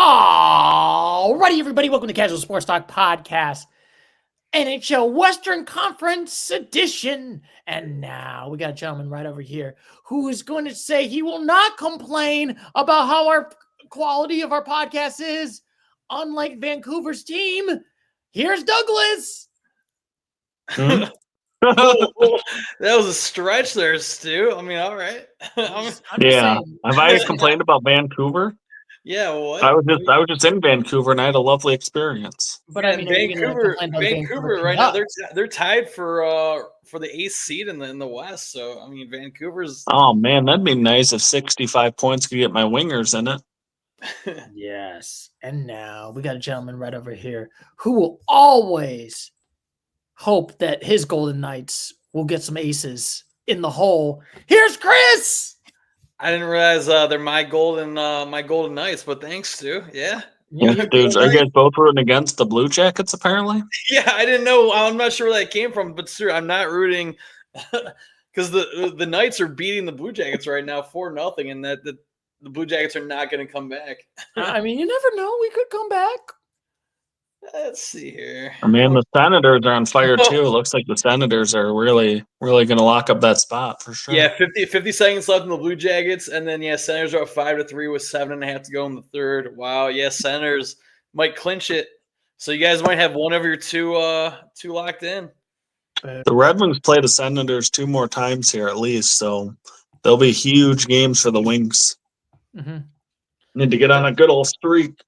Alrighty, everybody, welcome to Casual Sports Talk Podcast, NHL Western Conference edition. And now we got a gentleman right over here who is going to say he will not complain about how our quality of our podcast is, unlike Vancouver's team. Here's Douglas. That was a stretch there, Stu. I mean, all right. I'm just Yeah. saying. Have I complained about Vancouver? Yeah, what? I was just in Vancouver and I had a lovely experience. But I mean, Vancouver right now they're tied for the eighth seed in the West. So I mean, Vancouver's. Oh man, that'd be nice if 65 points could get my wingers in it. Yes. And now we got a gentleman right over here who will always hope that his Golden Knights will get some aces in the hole. Here's Chris. I didn't realize they're my golden Knights, but thanks, Stu. Yeah. Dudes, are you guys both rooting against the Blue Jackets apparently? Yeah, I didn't know. I'm not sure where that came from, but Stu, I'm not rooting because the Knights are beating the Blue Jackets right now 4-0, and that the Blue Jackets are not going to come back. I mean, you never know. We could come back. Let's see here. I mean, the Senators are on fire too. It looks like the Senators are really going to lock up that spot for sure. Yeah, 50 seconds left in the Blue Jackets, and then Senators are up 5-3 with 7.5 to go in the third. Wow, Senators might clinch it. So you guys might have one of your two locked in. The Red Wings play the Senators 2 more times here at least, so there'll be huge games for the Wings. Mm-hmm. Need to get on a good old streak.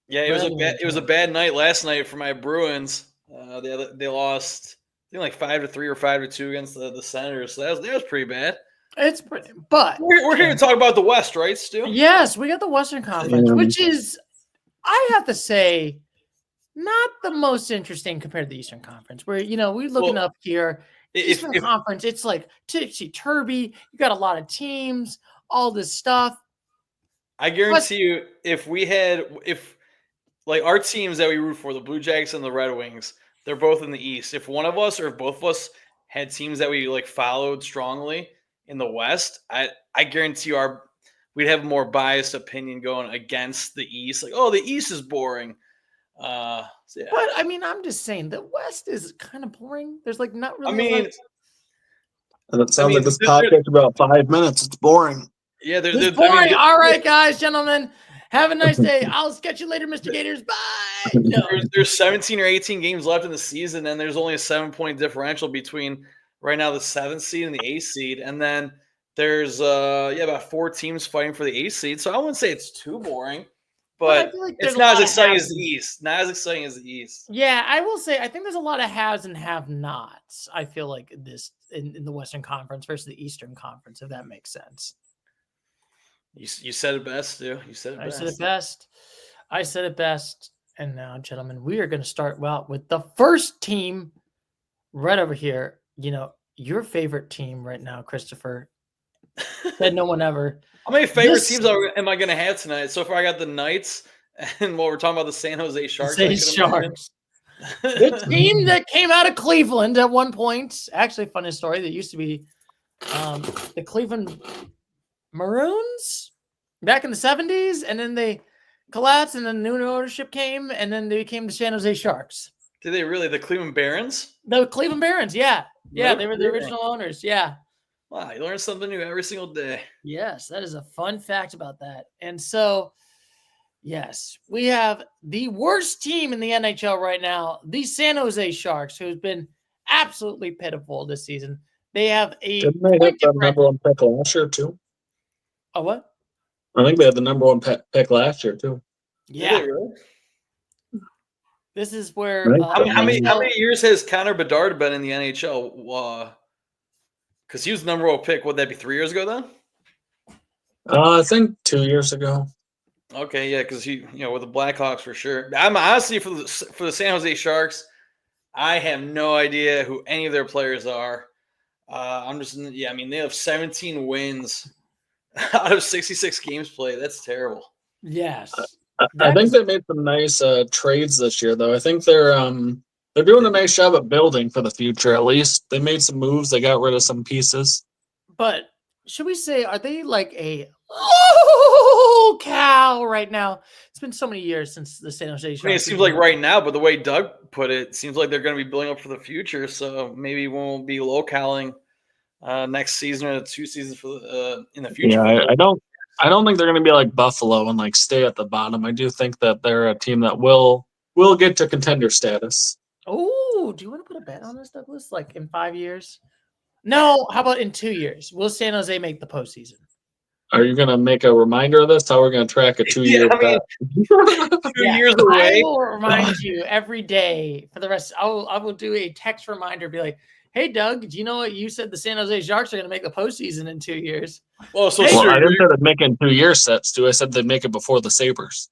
Yeah, it was a bad night last night for my Bruins. They lost, I think, like 5-3 or 5-2 against the Senators. So that was pretty bad. It's pretty, but we're here to talk about the West, right, Stu? Yes, we got the Western Conference, which is, I have to say, not the most interesting compared to the Eastern Conference. Where we're looking up here, Eastern Conference. It's like tipsy turvy. You got a lot of teams, all this stuff. I guarantee you, if like our teams that we root for, the Blue Jackets and the Red Wings, they're both in the East. If one of us or if both of us had teams that we followed strongly in the West, I guarantee you we'd have a more biased opinion going against the East. Like, oh, the East is boring. Yeah. But I mean, I'm just saying the West is kind of boring. There's not really. I mean, it sounds like this podcast about 5 minutes. It's boring. Yeah, they're boring. All right, guys, gentlemen. Have a nice day. I'll catch you later, Mr. Gators. Bye. No. There's 17 or 18 games left in the season, and there's only a 7-point differential between right now the 7th seed and the 8th seed. And then there's about 4 teams fighting for the 8th seed. So I wouldn't say it's too boring, but it's not as exciting as the East. Not as exciting as the East. Yeah, I will say I think there's a lot of haves and have-nots. I feel like this in the Western Conference versus the Eastern Conference, if that makes sense. You said it best, Stu. You said it best. I said it best. And now, gentlemen, we are going to start with the first team right over here. Your favorite team right now, Christopher. Said no one ever. How many favorite teams am I going to have tonight? So far, I got the Knights, and we're talking about the San Jose Sharks. The team that came out of Cleveland at one point. Actually, funny story. That used to be the Cleveland Maroons back in the 70s, and then they collapsed, and then new ownership came, and then they became the San Jose Sharks. Did they really? The Cleveland Barons? The Cleveland Barons, yeah. Yeah, they were the original owners, yeah. Wow, you learn something new every single day. Yes, that is a fun fact about that. And so, yes, we have the worst team in the NHL right now, the San Jose Sharks, who's been absolutely pitiful this season. They have a Didn't they have the number 1 pick last year too? A what? I think they had the number 1 pick last year too. Yeah. Really? This is where how many years has Connor Bedard been in the NHL? Because he was the number 1 pick. Would that be 3 years ago then? I think 2 years ago. Okay, yeah, because he, with the Blackhawks for sure. I'm honestly for the San Jose Sharks, I have no idea who any of their players are. I mean, they have 17 wins out of 66 games played. That's terrible. Yes. I think they made some nice trades this year, though. I think they're doing a nice job at building for the future, at least. They made some moves. They got rid of some pieces. But should we say, are they like a locale right now. It's been so many years since the San Jose Sharks. I mean, it seems like right now, but the way Doug put it, seems like they're going to be building up for the future. So maybe we won't be localing next season or 2 seasons for in the future. Yeah, I don't think they're going to be like Buffalo and like stay at the bottom. I do think that they're a team that will get to contender status. Oh, do you want to put a bet on this, Douglas? Like in 5 years? No, how about in 2 years? Will San Jose make the postseason? Are you going to make a reminder of this? How we're going to track a 2-year bet? 2 years away. I will remind you every day for the rest. I will do a text reminder. Be like, hey, Doug, do you know what you said? The San Jose Sharks are going to make the postseason in 2 years. Well, so I didn't say they'd make it in 2 year sets, too. I said they'd make it before the Sabres.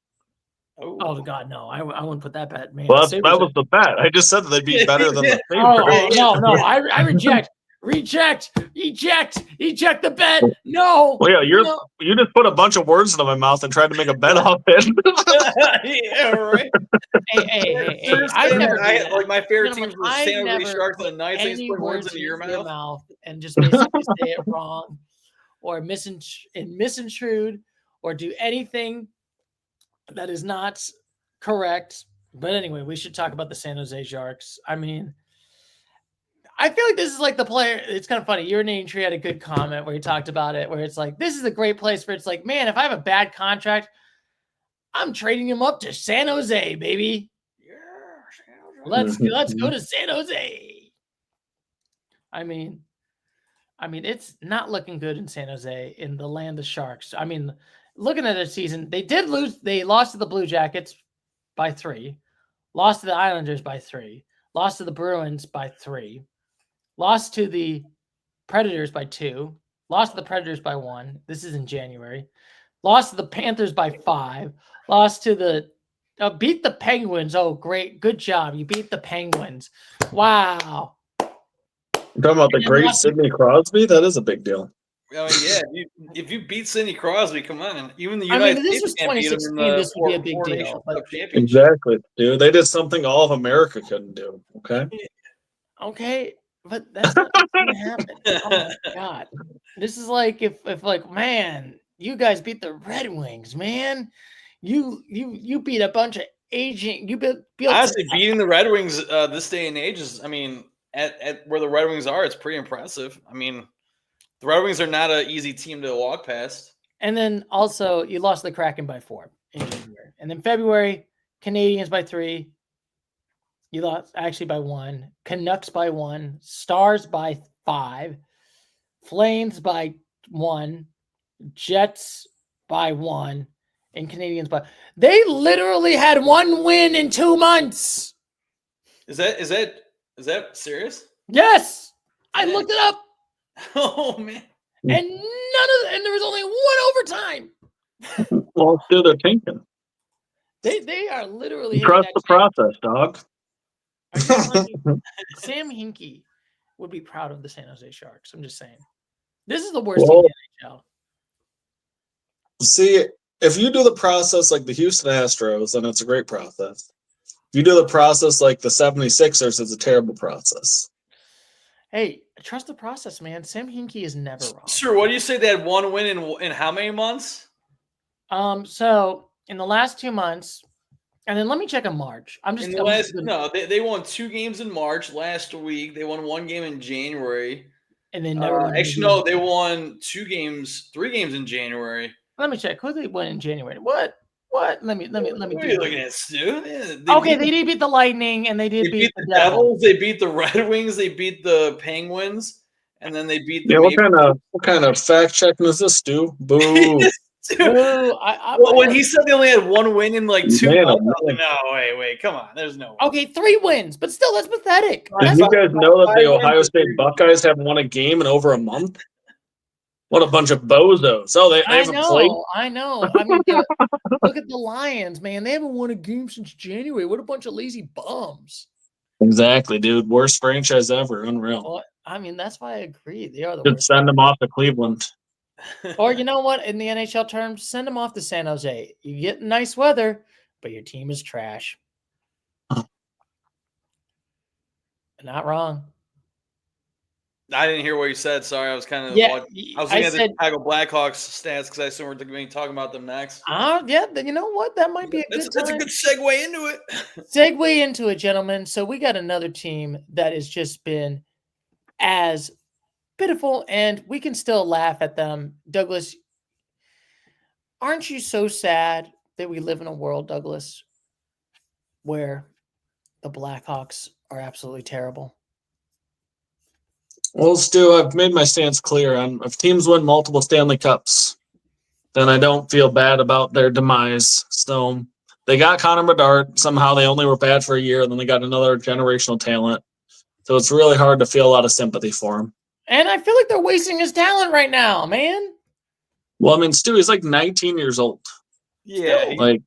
Oh God, no! I wouldn't put that bet, man. Well, that was the bet. I just said that they'd be better than the Sabres. No! I reject. Reject, eject the bet. No. Well, yeah, you just put a bunch of words into my mouth and tried to make a bet off it. Yeah, right. Hey. I've never like my favorite teams were San Jose Sharks and the Knights. I just put words into your mouth and just basically say it wrong or misintrude or do anything that is not correct. But anyway, we should talk about the San Jose Sharks. I mean, I feel like this is like the player. It's kind of funny. Your name tree had a good comment where he talked about it, where it's like, this is a great place where it's like, man, if I have a bad contract, I'm trading him up to San Jose, baby. Yeah, let's go to San Jose. I mean, it's not looking good in San Jose, in the land of Sharks. I mean, looking at their season, they did lose. They lost to the Blue Jackets by 3, lost to the Islanders by 3, lost to the Bruins by 3. Lost to the Predators by 2. Lost to the Predators by 1. This is in January. Lost to the Panthers by 5. Lost to the beat the Penguins. Oh, great. Good job. You beat the Penguins. Wow. You're talking about the great Sidney Crosby? That is a big deal. I mean, yeah. If you beat Sidney Crosby, come on. Even the United States. This was 2016. This would be a big deal. Exactly, dude. They did something all of America couldn't do. Okay. Okay. But that's not going to happen. Oh my God. This is like if like, man, you guys beat the Red Wings, man. You beat a bunch of aging. You built honestly beating the Red Wings this day and age is, I mean, at where the Red Wings are, it's pretty impressive. I mean, the Red Wings are not an easy team to walk past. And then also you lost the Kraken by 4 in January. And then February, Canadians by 3. You lost actually by 1. Canucks by 1. Stars by 5. Flames by 1. Jets by 1. And Canadians by. They literally had 1 win in 2 months. Is that serious? Yes, I looked it up. Oh man! And there was only 1 overtime. Well, still they're tanking. They are literally trust the process, dog. Sam Hinkie would be proud of the San Jose Sharks. I'm just saying. This is the worst team in the NHL. See, if you do the process like the Houston Astros, then it's a great process. If you do the process like the 76ers, it's a terrible process. Hey, trust the process, man. Sam Hinkie is never wrong. Sure. What do you say they had 1 win in how many months? So in the last 2 months, and then let me check in March. They won 2 games in March last week. They won 1 game in January. And they never won. Actually, no, they won 3 games in January. Let me check. Who they won in January? What? Let me. What are you looking at, Stu? They did beat the Lightning, and they did beat the Devils. They beat the Red Wings. They beat the Penguins, and then they beat the. Yeah, what kind of fact checking is this, Stu? Boo. When he said they only had 1 win in like 2 months, no, wait, come on. There's no way. Okay, 3 wins, but still, that's pathetic. Did you guys know that the Ohio State Buckeyes haven't won a game in over a month? What a bunch of bozos. Oh, they haven't played? I know. I mean, look at the Lions, man. They haven't won a game since January. What a bunch of lazy bums. Exactly, dude. Worst franchise ever. Unreal. Well, I mean, that's why I agree. They are the Should worst. send them off to Cleveland. Or you know what? In the NHL terms, send them off to San Jose. You get nice weather, but your team is trash. Not wrong. I didn't hear what you said. Sorry, I was kind of. Yeah, I was looking at the Chicago Blackhawks stats because I assume we're going to be talking about them next. Yeah. You know what? That might be a good time. That's a good segue into it. Segue into it, gentlemen. So we got another team that has just been as pitiful, and we can still laugh at them. Douglas, aren't you so sad that we live in a world, Douglas, where the Blackhawks are absolutely terrible? Well, Stu, I've made my stance clear on if teams win multiple Stanley Cups, then I don't feel bad about their demise. So they got Connor Bedard. Somehow they only were bad for a year, and then they got another generational talent. So it's really hard to feel a lot of sympathy for him. And I feel like they're wasting his talent right now, man. Well, I mean, Stu, he's like 19 years old. Yeah. Like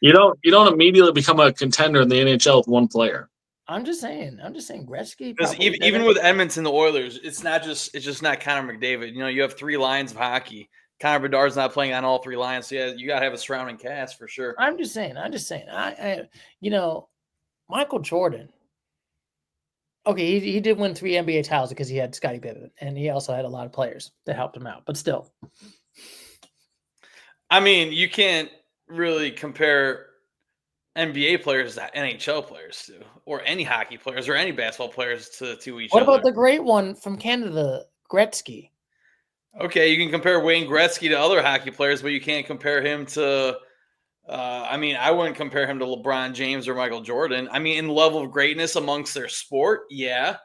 you don't immediately become a contender in the NHL with one player. I'm just saying, Gretzky. Because even with Edmonton, the Oilers, it's just not Connor McDavid. You know, you have 3 lines of hockey. Connor Bedard's not playing on all 3 lines, so yeah, you got to have a surrounding cast for sure. I'm just saying. I Michael Jordan. Okay, he did win 3 NBA titles because he had Scottie Pippen, and he also had a lot of players that helped him out. But still, I mean, you can't really compare NBA players to NHL players to, or any hockey players or any basketball players to each other. What about the great one from Canada, Gretzky? Okay, you can compare Wayne Gretzky to other hockey players, but you can't compare him to. I mean, I wouldn't compare him to LeBron James or Michael Jordan. I mean, in level of greatness amongst their sport, yeah,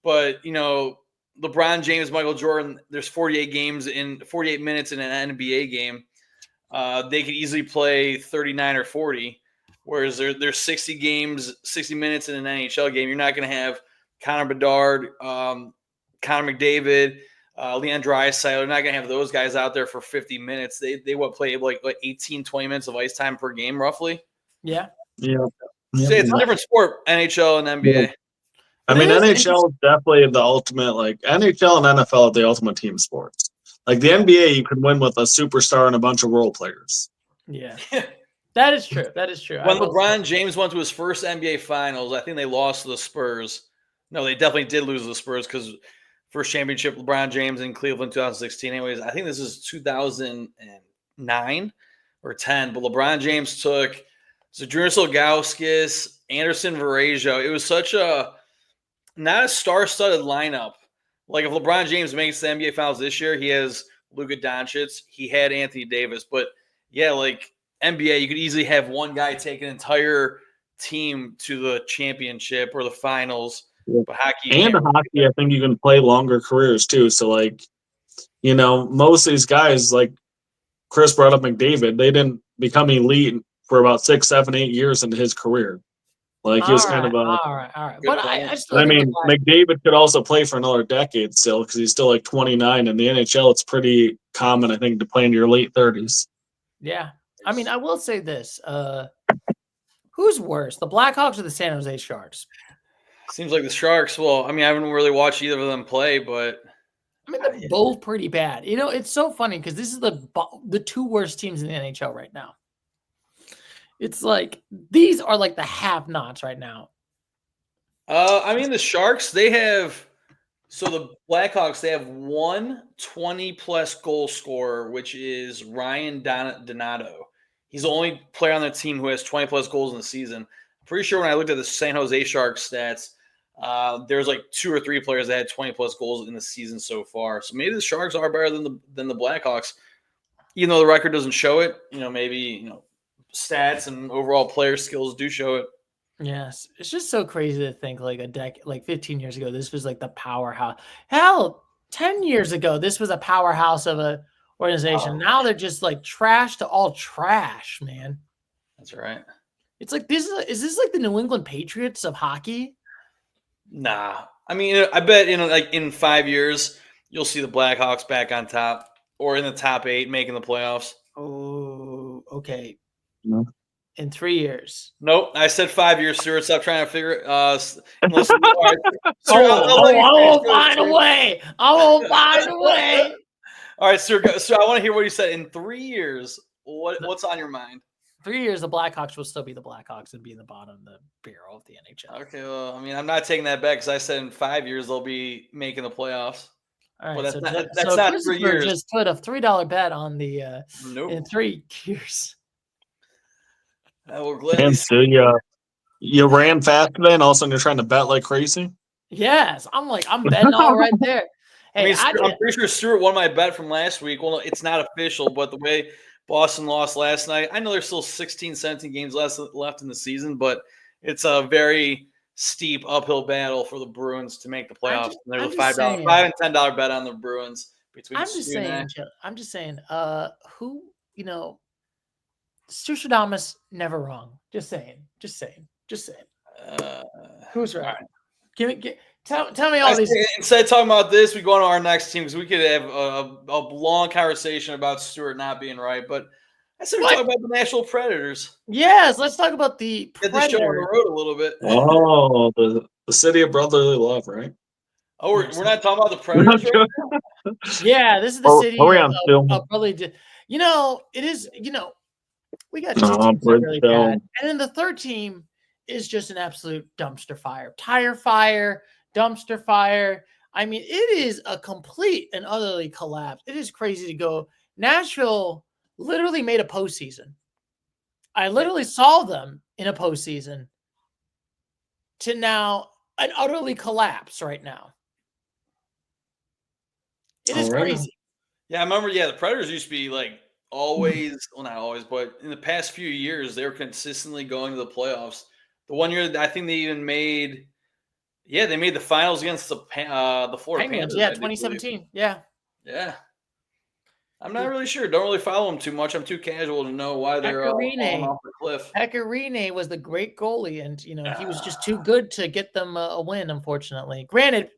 but you know, LeBron James, Michael Jordan. There's 48 minutes in an NBA game. They could easily play 39 or 40. Whereas there's 60 minutes in an NHL game. You're not going to have Connor Bedard, Connor McDavid, Leon Draisaitl. They're not going to have those guys out there for 50 minutes. They play like 18, 20 minutes of ice time per game, roughly. Yeah. Yeah. It's a different sport, NHL and NBA. Yeah. I mean, NHL is definitely the ultimate, like NHL and NFL are the ultimate team sports. Like the NBA, you can win with a superstar and a bunch of role players. Yeah. That is true. When LeBron James went to his first NBA Finals, I think they lost to the Spurs. No, they definitely did lose to the Spurs because first championship, LeBron James in Cleveland 2016. Anyways, I think this is 2009 or 10. But LeBron James took Zdrunas Ilgauskas, Anderson Varejao. It was such not a star-studded lineup. Like if LeBron James makes the NBA Finals this year, he has Luka Doncic. He had Anthony Davis. But yeah, like NBA, you could easily have one guy take an entire team to the championship or the finals. Yeah. But hockey, I think you can play longer careers too. So, like, you know, most of these guys, like Chris brought up McDavid, they didn't become elite for about 6, 7, 8 years into his career. Like he was kind of a all right. But I mean, McDavid could also play for another decade still because he's still like 29. In the NHL, it's pretty common, I think, to play in your late 30s. Yeah. I mean, I will say this. Who's worse, the Blackhawks or the San Jose Sharks? Seems like the Sharks. Well, I mean, I haven't really watched either of them play, but I mean, they're both pretty bad. You know, it's so funny because this is the 2 worst teams in the NHL right now. It's like these are like the have-nots right now. I mean, the Sharks, they have the Blackhawks, they have one 20-plus goal scorer, which is Ryan Donato. He's the only player on their team who has 20-plus goals in the season. I'm pretty sure when I looked at the San Jose Sharks stats, there's like 2 or 3 players that had 20-plus goals in the season so far. So maybe the Sharks are better than the Blackhawks, even though the record doesn't show it. You know, maybe stats and overall player skills do show it. Yes, it's just so crazy to think like 15 years ago, this was like the powerhouse. Hell, 10 years ago, this was a powerhouse of a organization. Now they're just like trash to all trash, man. That's right. It's like is this like the New England Patriots of hockey? Nah, I mean, I bet in 5 years you'll see the Blackhawks back on top or in the top 8, making the playoffs. Oh, okay. No. In 3 years. Nope, I said 5 years, Stuart. Stop trying to figure it. I will find a way. I will find a way. All right, Stuart. So I want to hear what you said. In 3 years, what's on your mind? 3 years, the Blackhawks will still be the Blackhawks and be in the bottom of the barrel of the NHL. Okay, well, I mean, I'm not taking that back because I said in 5 years they'll be making the playoffs. All Well, right, that's not 3 Christopher years. just put a $3 bet on the Nope. in 3 years. I will gladly And so you ran fast today, and all of a sudden you're trying to bet like crazy. Yes, I'm betting all right there. Hey, I'm pretty sure Stuart won my bet from last week. Well, it's not official, but the way Boston lost last night, I know there's still 16, 17 games left in the season, but it's a very steep uphill battle for the Bruins to make the playoffs. There's a $5 and $10 bet on the Bruins between. I'm just saying. Who Stu Stradamus never wrong. Just saying. Who's right? Tell me all these. Instead of talking about this, we go on to our next team because we could have a long conversation about Stuart not being right. But I said we talk about the Nashville Predators. Yes, let's talk about the Predators. Get the show on the road a little bit. Oh, the city of brotherly love, right? Oh, we're not talking about the Predators right now? Yeah, this is the city of brotherly. It is. We got 2 teams that are really bad, and then the third team is just an absolute dumpster fire, tire fire, dumpster fire. I mean, it is a complete and utterly collapse. It is crazy to go. Nashville literally made a postseason. I literally saw them in a postseason to now an utterly collapse right now. It is crazy. Yeah, I remember. Yeah, the Predators used to be like always, well, not always, but in the past few years, they were consistently going to the playoffs. The one year, I think they even made the finals against the Florida Panthers. Yeah, 2017. Yeah. I'm not really sure. Don't really follow them too much. I'm too casual to know why they're falling off the cliff. Pecorine was the great goalie, and he was just too good to get them a win. Unfortunately, granted,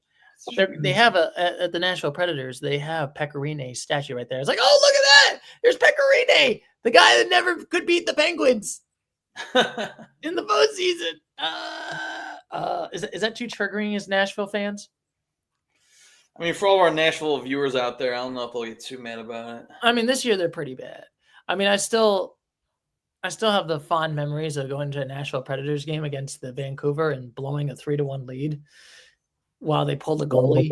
they have at the Nashville Predators, they have Pecorine's statue right there. It's like, oh, look at that! There's Pecorine, the guy that never could beat the Penguins in the postseason. Is that too triggering as Nashville fans? I mean, for all of our Nashville viewers out there, I don't know if they'll get too mad about it. I mean, this year they're pretty bad. I mean, I still have the fond memories of going to a Nashville Predators game against the Vancouver and blowing a 3-1 lead while they pulled the goalie.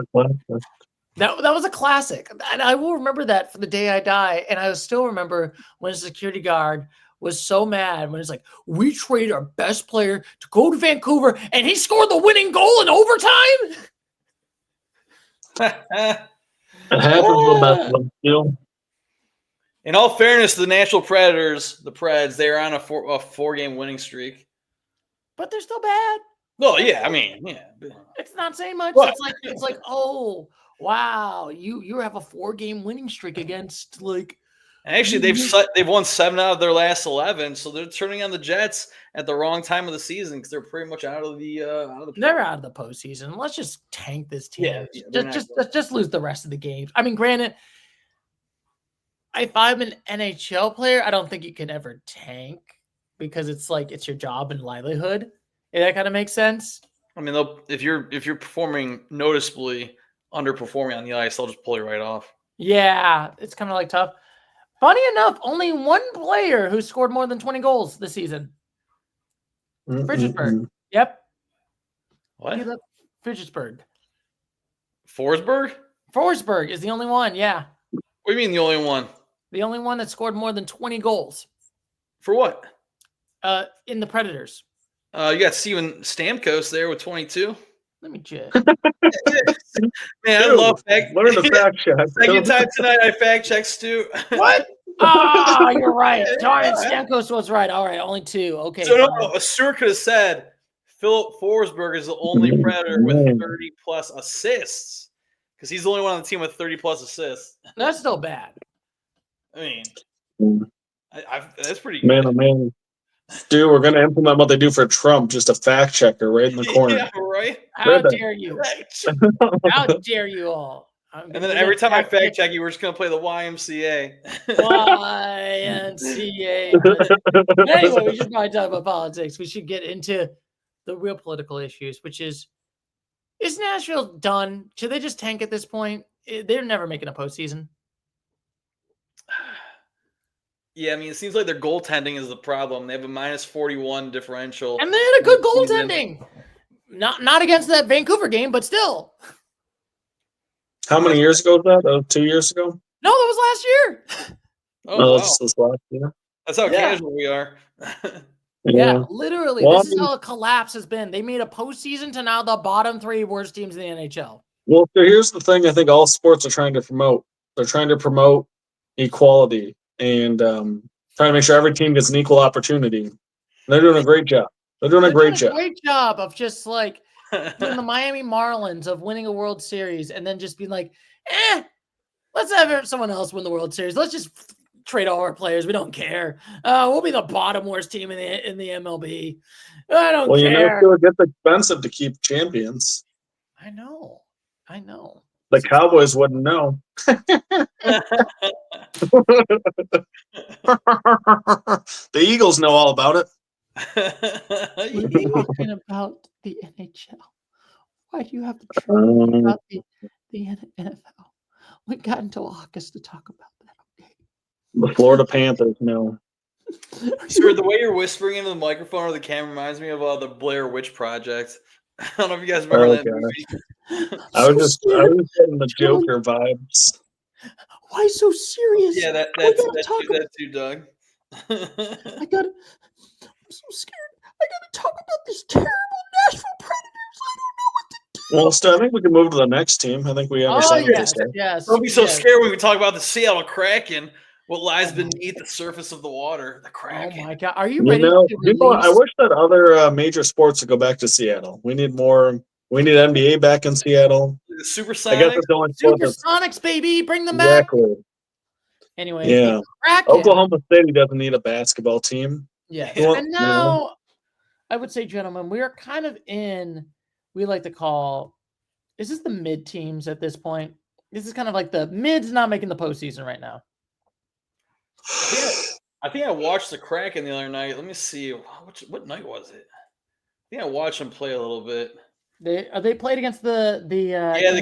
That was a classic. And I will remember that for the day I die. And I still remember when a security guard was so mad when it's like, we traded our best player to go to Vancouver and he scored the winning goal in overtime. It happens with the best of them still. In all fairness, the Nashville Predators, the Preds, they're on a 4-game winning streak. But they're still bad. Well, yeah, I mean, yeah. It's not saying much. What? It's like, oh, wow, you have a 4-game winning streak against like. And actually, they've won 7 out of their last 11, so they're turning on the Jets at the wrong time of the season because they're pretty much out of the. They're out of the postseason. Let's just tank this team. Yeah, just lose the rest of the games. I mean, granted, if I'm an NHL player, I don't think you can ever tank because it's like it's your job and livelihood. If that kind of makes sense. I mean, if you're performing noticeably underperforming on the ice, they'll just pull you right off. Yeah, it's kind of like tough. Funny enough, only one player who scored more than 20 goals this season. Fridgesburg. Yep. What? Fridgesburg. Forsberg is the only one, yeah. What do you mean the only one? The only one that scored more than 20 goals. For what? In the Predators. You got Steven Stamkos there with 22. Let me check. Man, I love fact. Learn the fact check. Second time tonight, I fact checked Stu. What? Oh, you're right. Darn it, Stamkos was right. All right, only 2. Okay. So no, Stuart could have said Philip Forsberg is the only Predator with 30-plus assists because he's the only one on the team with 30-plus assists. That's still bad. I mean, that's pretty good. Man, oh man. Stu, we're going to implement what they do for Trump, just a fact checker right in the corner. Yeah, right? How dare you? How dare you all? And then every time I fact check you, we're just going to play the YMCA. YMCA. Anyway, we should probably talk about politics. We should get into the real political issues, which is Nashville done? Should they just tank at this point? They're never making a postseason. Yeah, I mean, it seems like their goaltending is the problem. They have a -41 differential. And they had a good Season. goaltending. Not against that Vancouver game, but still. How many years ago was that? 2 years ago? No, that was last year. Oh, wow. This last year. That's how Yeah. casual we are. Yeah, literally. Well, This is how a collapse has been. They made a postseason to now the bottom 3 worst teams in the NHL. Well, so here's the thing I think all sports are trying to promote. They're trying to promote equality and trying to make sure every team gets an equal opportunity. And they're doing a great job. They're doing a great job of just like doing the Miami Marlins of winning a World Series and then just being like, let's have someone else win the World Series. Let's just trade all our players. We don't care. We'll be the bottom worst team in the MLB. I don't care. Well, you know, it gets expensive to keep champions. I know. The Cowboys wouldn't know. The Eagles know all about it. We're talking about the NHL. Why do you have to talk about the NFL? We got until August to talk about that. Okay. The Florida Panthers know. Sir, the way you're whispering into the microphone or the camera reminds me of the Blair Witch Project. I don't know if you guys remember that movie. I was just getting the Joker vibes. Why so serious? Yeah, that's you, Doug. I'm so scared. I gotta talk about this terrible Nashville Predators. I don't know what to do. Well, so I think we can move to the next team. I think we understand what to say. Yes. Don't be so scared when we talk about the Seattle Kraken. What lies beneath the surface of the water? The Kraken. Oh my God! Are you ready to release? I wish that other major sports would go back to Seattle. We need more. We need NBA back in Seattle. The Supersonics. Supersonics, baby, bring them back. Exactly. Anyway, yeah. Oklahoma City doesn't need a basketball team. Yeah. And now, I would say, gentlemen, we are kind of in. We like to call. Is this the mid teams at this point? This is kind of like the mids not making the postseason right now. I think I watched the Kraken the other night. Let me see. What night was it? I think I watched them play a little bit. They played against the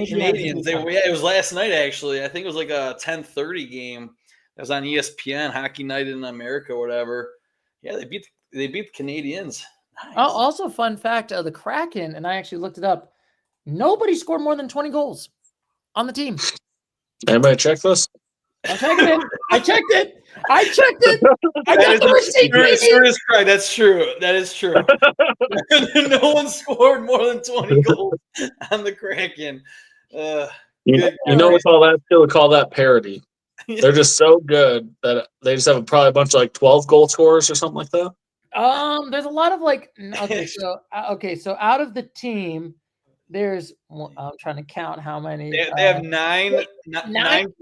Canadians. It was last night actually. I think it was like a 10:30 game. It was on ESPN, Hockey Night in America, or whatever. Yeah, they beat the Canadians. Nice. Oh, also, fun fact: the Kraken, and I actually looked it up. Nobody scored more than 20 goals on the team. Anybody check this? I checked it. I got the receipt. Is correct. That's true. That is true. No one scored more than 20 goals on the Kraken. You know what's all that? Still call that parody. They're just so good that they just have probably a bunch of like 12 goal scorers or something like that. There's a lot of like. Okay, so out of the team, there's. I'm trying to count how many. They have nine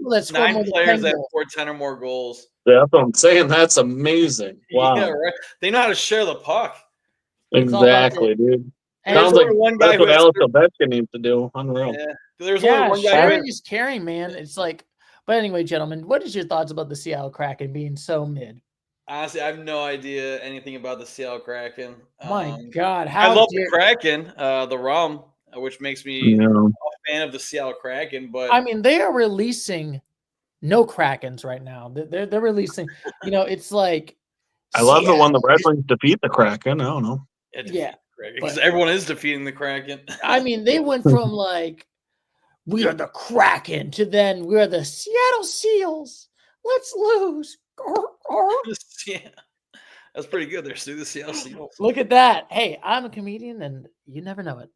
players that scored 10 or more goals. Yeah, that's what I'm saying. That's amazing. Wow. Yeah, right. They know how to share the puck. Exactly, dude. And sounds like that's what Alex Ovechkin needs to do. Unreal. Yeah, there's only one guy. Sharing is caring, man. It's like. But anyway, gentlemen, what is your thoughts about the Seattle Kraken being so mid? Honestly, I have no idea anything about the Seattle Kraken. My God, I love the Kraken, the rum, which makes me a fan of the Seattle Kraken. But I mean, they are releasing no Krakens right now. They're releasing. It's like I love it when the Red Wings defeat the Kraken. I don't know. Yeah, because everyone is defeating the Kraken. I mean, they went from like we are the Kraken to then we are the Seattle Seals. Let's lose. Yeah, that's pretty good. They're still the Seattle Seals. Look at that. Hey, I'm a comedian, and you never know it.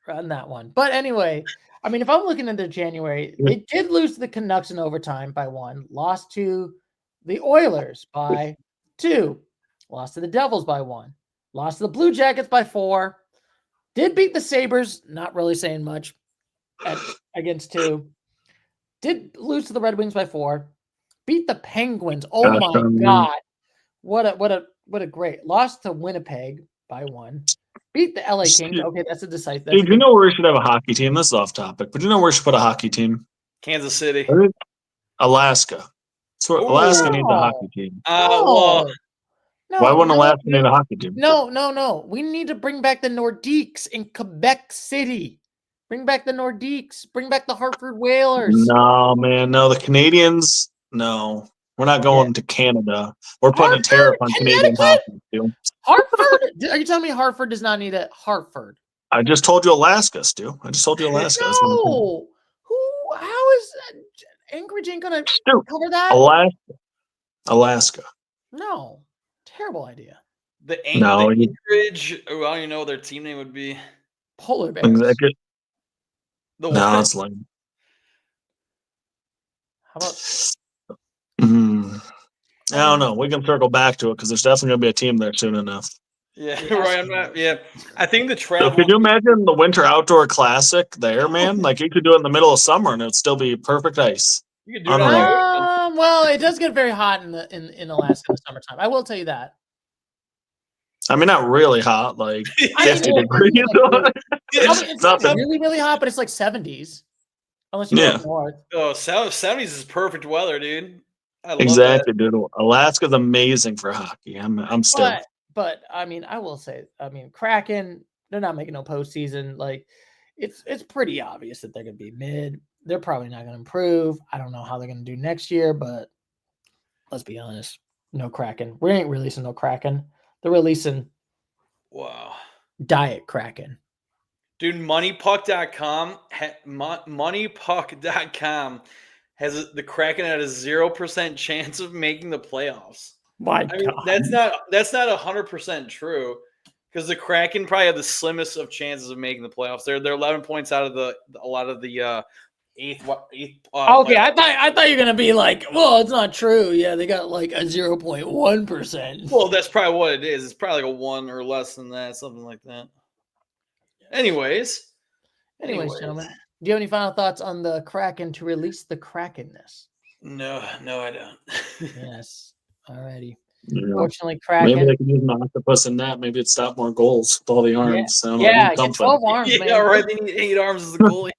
On that one. But anyway, I mean, if I'm looking into January, they did lose to the Canucks in overtime by 1, lost to the Oilers by 2, lost to the Devils by 1, lost to the Blue Jackets by 4, did beat the Sabres, not really saying much, against 2, did lose to the Red Wings by 4, beat the Penguins. Oh my God. What a great loss to Winnipeg by 1. Beat the LA Kings. Okay, that's a decisive. Dude, you know where we should have a hockey team? This is off topic, but you know where we should put a hockey team? Kansas City. Alaska. So Alaska needs a hockey team. No, why wouldn't Alaska need a hockey team? No. We need to bring back the Nordiques in Quebec City. Bring back the Nordiques. Bring back the Hartford Whalers. No, man. No, the Canadians. No. We're not going to Canada. We're putting a tariff on Canadian hockey. Stu. Hartford? Are you telling me Hartford does not need a Hartford? I just told you Alaska, Stu. I just told you Alaska. No. How is Anchorage ain't gonna cover that? Alaska. No. Terrible idea. The Anchorage, I don't even know what their team name would be. Polar Bears. Exactly. The No, it's lame. How about I don't know. We can circle back to it because there's definitely going to be a team there soon enough. Yeah, right. I think the travel. So could you imagine the Winter Outdoor Classic there, man? Like you could do it in the middle of summer and it'd still be perfect ice. You could do it on well, it does get very hot in Alaska in the summertime. I will tell you that. I mean, not really hot, like 50 degrees. It's not really, really hot, but it's like 70s. Unless you go up north. Oh, 70s is perfect weather, dude. I love exactly, that. dude. Alaska's amazing for hockey. I'm still. But I mean, I will say, Kraken, they're not making no postseason. Like, it's pretty obvious that they're gonna be mid. They're probably not gonna improve. I don't know how they're gonna do next year, but let's be honest, no Kraken. We ain't releasing no Kraken. They're releasing Diet Kraken. Dude, moneypuck.com has the Kraken at a 0% chance of making the playoffs. God. That's not 100% true because the Kraken probably have the slimmest of chances of making the playoffs. They're 11 points out of a lot of the eighth. Okay, I thought you were gonna be like, well, it's not true. Yeah, they got like a 0.1%. Well, that's probably what it is. It's probably like a 1 or less than that, something like that. Anyways, gentlemen, do you have any final thoughts on the Kraken to release the Krakenness? No, I don't. Yes. Alrighty. Yeah. Fortunately, Kraken. Maybe they can use an octopus in that. Maybe it'd stop more goals with all the arms. Get 12 arms, man. Yeah, right. They need 8 arms as the goalie.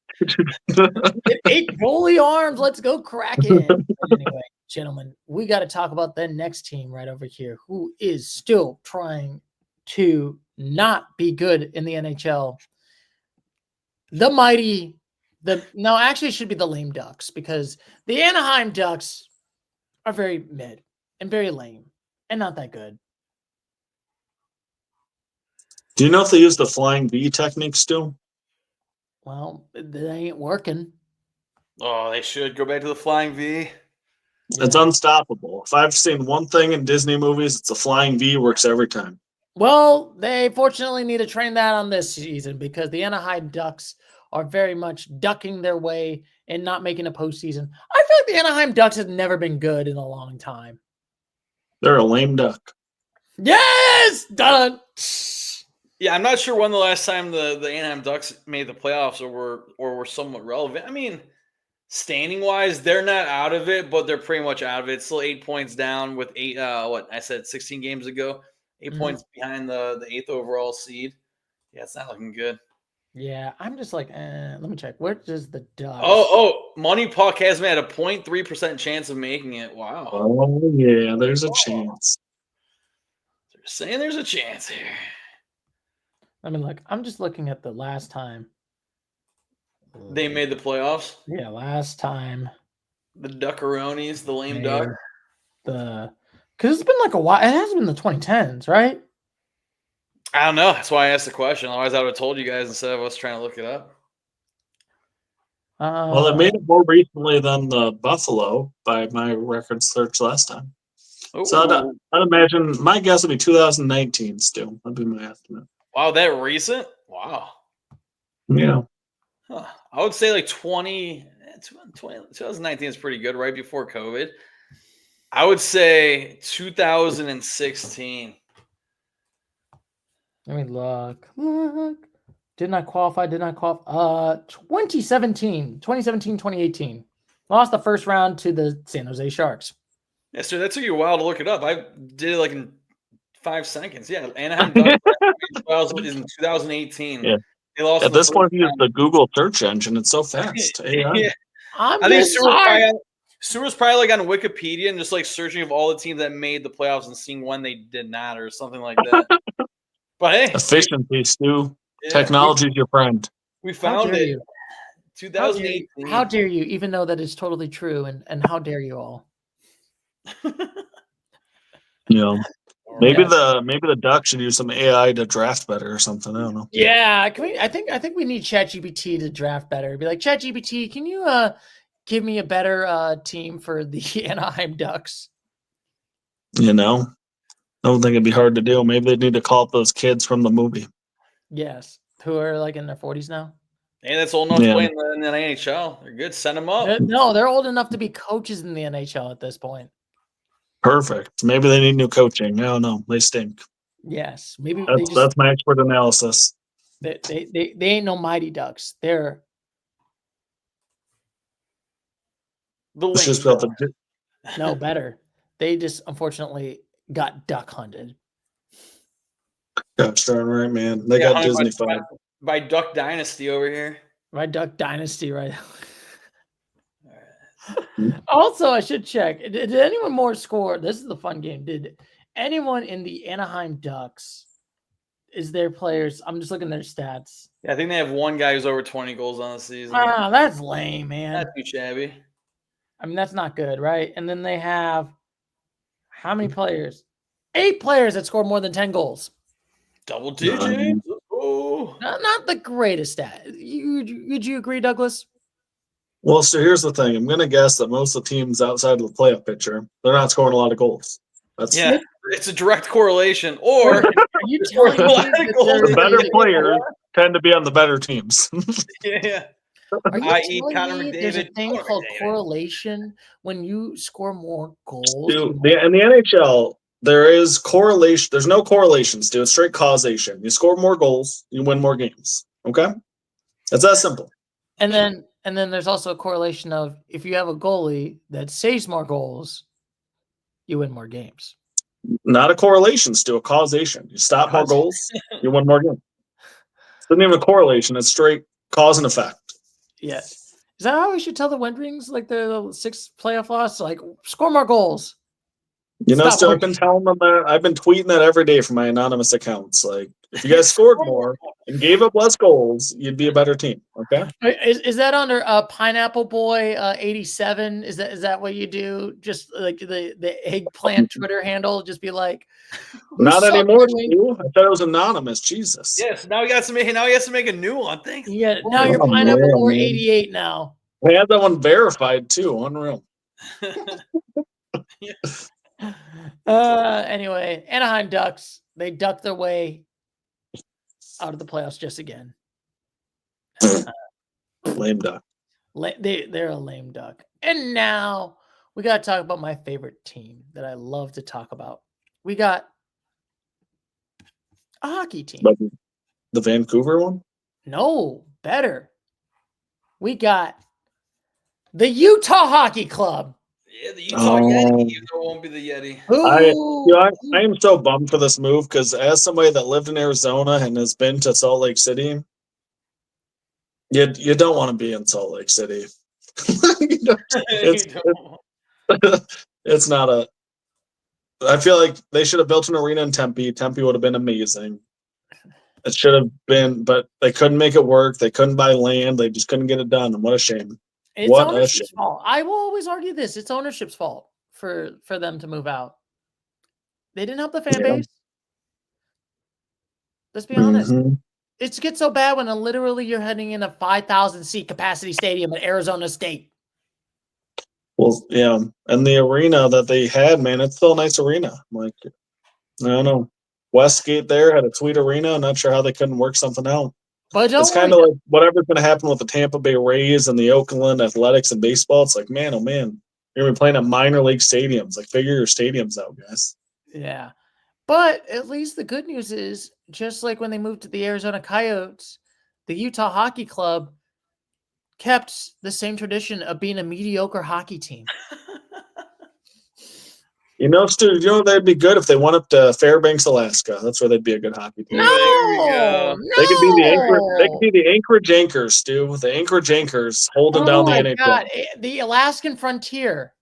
8 goalie arms. Let's go, Kraken. Anyway, gentlemen, we got to talk about the next team right over here who is still trying to not be good in the NHL. The mighty, actually it should be the lame Ducks because the Anaheim Ducks are very mid and very lame and not that good. Do you know if they use the flying V technique still? Well, they ain't working. Oh, they should go back to the flying V. It's unstoppable. If I've seen one thing in Disney movies, it's the flying V works every time. Well, they fortunately need to train that on this season because the Anaheim Ducks are very much ducking their way and not making a postseason. I feel like the Anaheim Ducks have never been good in a long time. They're a lame duck. Yes! Done! Yeah, I'm not sure when the last time the Anaheim Ducks made the playoffs or were somewhat relevant. I mean, standing-wise, they're not out of it, but they're pretty much out of it. It's still 8 points down with 16 games ago. 8 points behind the 8th overall seed. Yeah, it's not looking good. Yeah, I'm just like, let me check. Where does the Ducks? Oh, Money Puck has me at a 0.3% chance of making it. Wow. Oh, yeah, there's a chance. They're saying there's a chance here. I mean, look, I'm just looking at the last time. They made the playoffs? Yeah, last time. The Duckaronis, the lame duck. Because it's been like a while. It hasn't been the 2010s, right? I don't know. That's why I asked the question. Otherwise, I would have told you guys instead of us trying to look it up. Well, they made it more recently than the Buffalo by my record search last time. Ooh. So I'd imagine my guess would be 2019 still. That'd be my estimate. Wow, that recent? Wow. Yeah. Huh. I would say like 2019 is pretty good, right before COVID. I would say 2016. Let me look. Did not qualify. 2017, 2018. Lost the first round to the San Jose Sharks. Yeah, so that took you a while to look it up. I did it like in 5 seconds. Yeah, Anaheim Ducks is in 2018. Yeah. They lost at this point, use the Google search engine. It's so fast. Yeah. I think Stuart's probably like on Wikipedia and just like searching of all the teams that made the playoffs and seeing when they did not or something like that. But hey, efficiency, Stu. Yeah. Technology is your friend. We found it. 2018. How dare you? Even though that is totally true, and how dare you all? You know, maybe Yes. the Ducks should use some AI to draft better or something. I don't know. Yeah, can we? I think we need ChatGPT to draft better. Be like, ChatGPT, can you give me a better team for the Anaheim Ducks? You know, I don't think it'd be hard to do. Maybe they need to call up those kids from the movie. Yes, who are like in their 40s now. Hey, that's old enough to Yeah. play in the NHL. They're good. Send them up. No, they're old enough to be coaches in the NHL at this point. Perfect. Maybe they need new coaching. I don't know. They stink. Yes, maybe they That's my expert analysis. they ain't no Mighty Ducks. They're The It's just lame about the no better. They just unfortunately got duck hunted. gosh darn right, man. They got hunted Disney fied. by Duck Dynasty over here. My Duck Dynasty, right? Also, I should check. Did anyone more score? This is the fun game. Did anyone in the Anaheim Ducks? Is their players? I'm just looking at their stats. Yeah, I think they have one guy who's over 20 goals on the season. Ah, that's lame, man. Not too shabby. I mean, that's not good, right? And then they have how many players? 8 players that scored more than 10 goals. Double digits. Oh, Not the greatest stat. Would you agree, Douglas? Well, so here's the thing. I'm going to guess that most of the teams outside of the playoff picture, they're not scoring a lot of goals. That's yeah, it's a direct correlation. Or Are you telling me the better players tend to be on the better teams. yeah. Are you i.e. telling Connor me there's a McDavid? thing Connor called McDavid. correlation when you score more goals? Dude, in the NHL, there is correlation. There's no correlations, dude. It's straight causation. You score more goals, you win more games. Okay? It's that simple. And then there's also a correlation of if you have a goalie that saves more goals, you win more games. Not a correlation, Stu, a causation. You stop more goals, you win more games. It's not even a correlation. It's straight cause and effect. Yes. Is that how we should tell the Windrings, like the 6 playoff loss? Like, score more goals. You know, Stop Stu, I've winning. been telling them that. I've been tweeting that every day from my anonymous accounts. Like, if you guys scored more and gave up less goals, you'd be a better team. Okay? Is that under Pineapple Boy 87? Is that what you do? Just like the eggplant Twitter handle? Just be like, not anymore, Stu. I thought it was anonymous. Jesus. Yes, now he has to make a new one. Thanks. Yeah, now you're Pineapple Boy 88 now. I had that one verified too. Unreal. Anyway, Anaheim Ducks, they ducked their way out of the playoffs just again. Lame duck. They're a lame duck. And now we got to talk about my favorite team that I love to talk about. We got a hockey team. But the Vancouver one? No, better. We got the Utah Hockey Club. Yeah, the Utah Yeti. Utah won't be the Yeti. I am so bummed for this move because as somebody that lived in Arizona and has been to Salt Lake City, you don't want to be in Salt Lake City. It's not a. I feel like they should have built an arena in Tempe. Tempe would have been amazing. It should have been, but they couldn't make it work. They couldn't buy land. They just couldn't get it done. And what a shame. It's ownership's fault. I will always argue this. It's ownership's fault for them to move out. They didn't help the fan base. Let's be honest. It gets so bad when literally you're heading in a 5,000 seat capacity stadium at Arizona State. Well, yeah. And the arena that they had, man, it's still a nice arena. Like, I don't know. Westgate there had a sweet arena. I'm not sure how they couldn't work something out. But it's kind of like whatever's going to happen with the Tampa Bay Rays and the Oakland Athletics and baseball. It's like, man, oh man, you're going to be playing at minor league stadiums. Like, figure your stadiums out, guys. Yeah. But at least the good news is, just like when they moved to the Arizona Coyotes, the Utah Hockey Club kept the same tradition of being a mediocre hockey team. You know, Stu, they'd be good if they went up to Fairbanks, Alaska. That's where they'd be a good hockey team. No, They could be the Anchorage Anchors, Stu. The Anchorage Anchors holding down the NHL. God. The Alaskan frontier.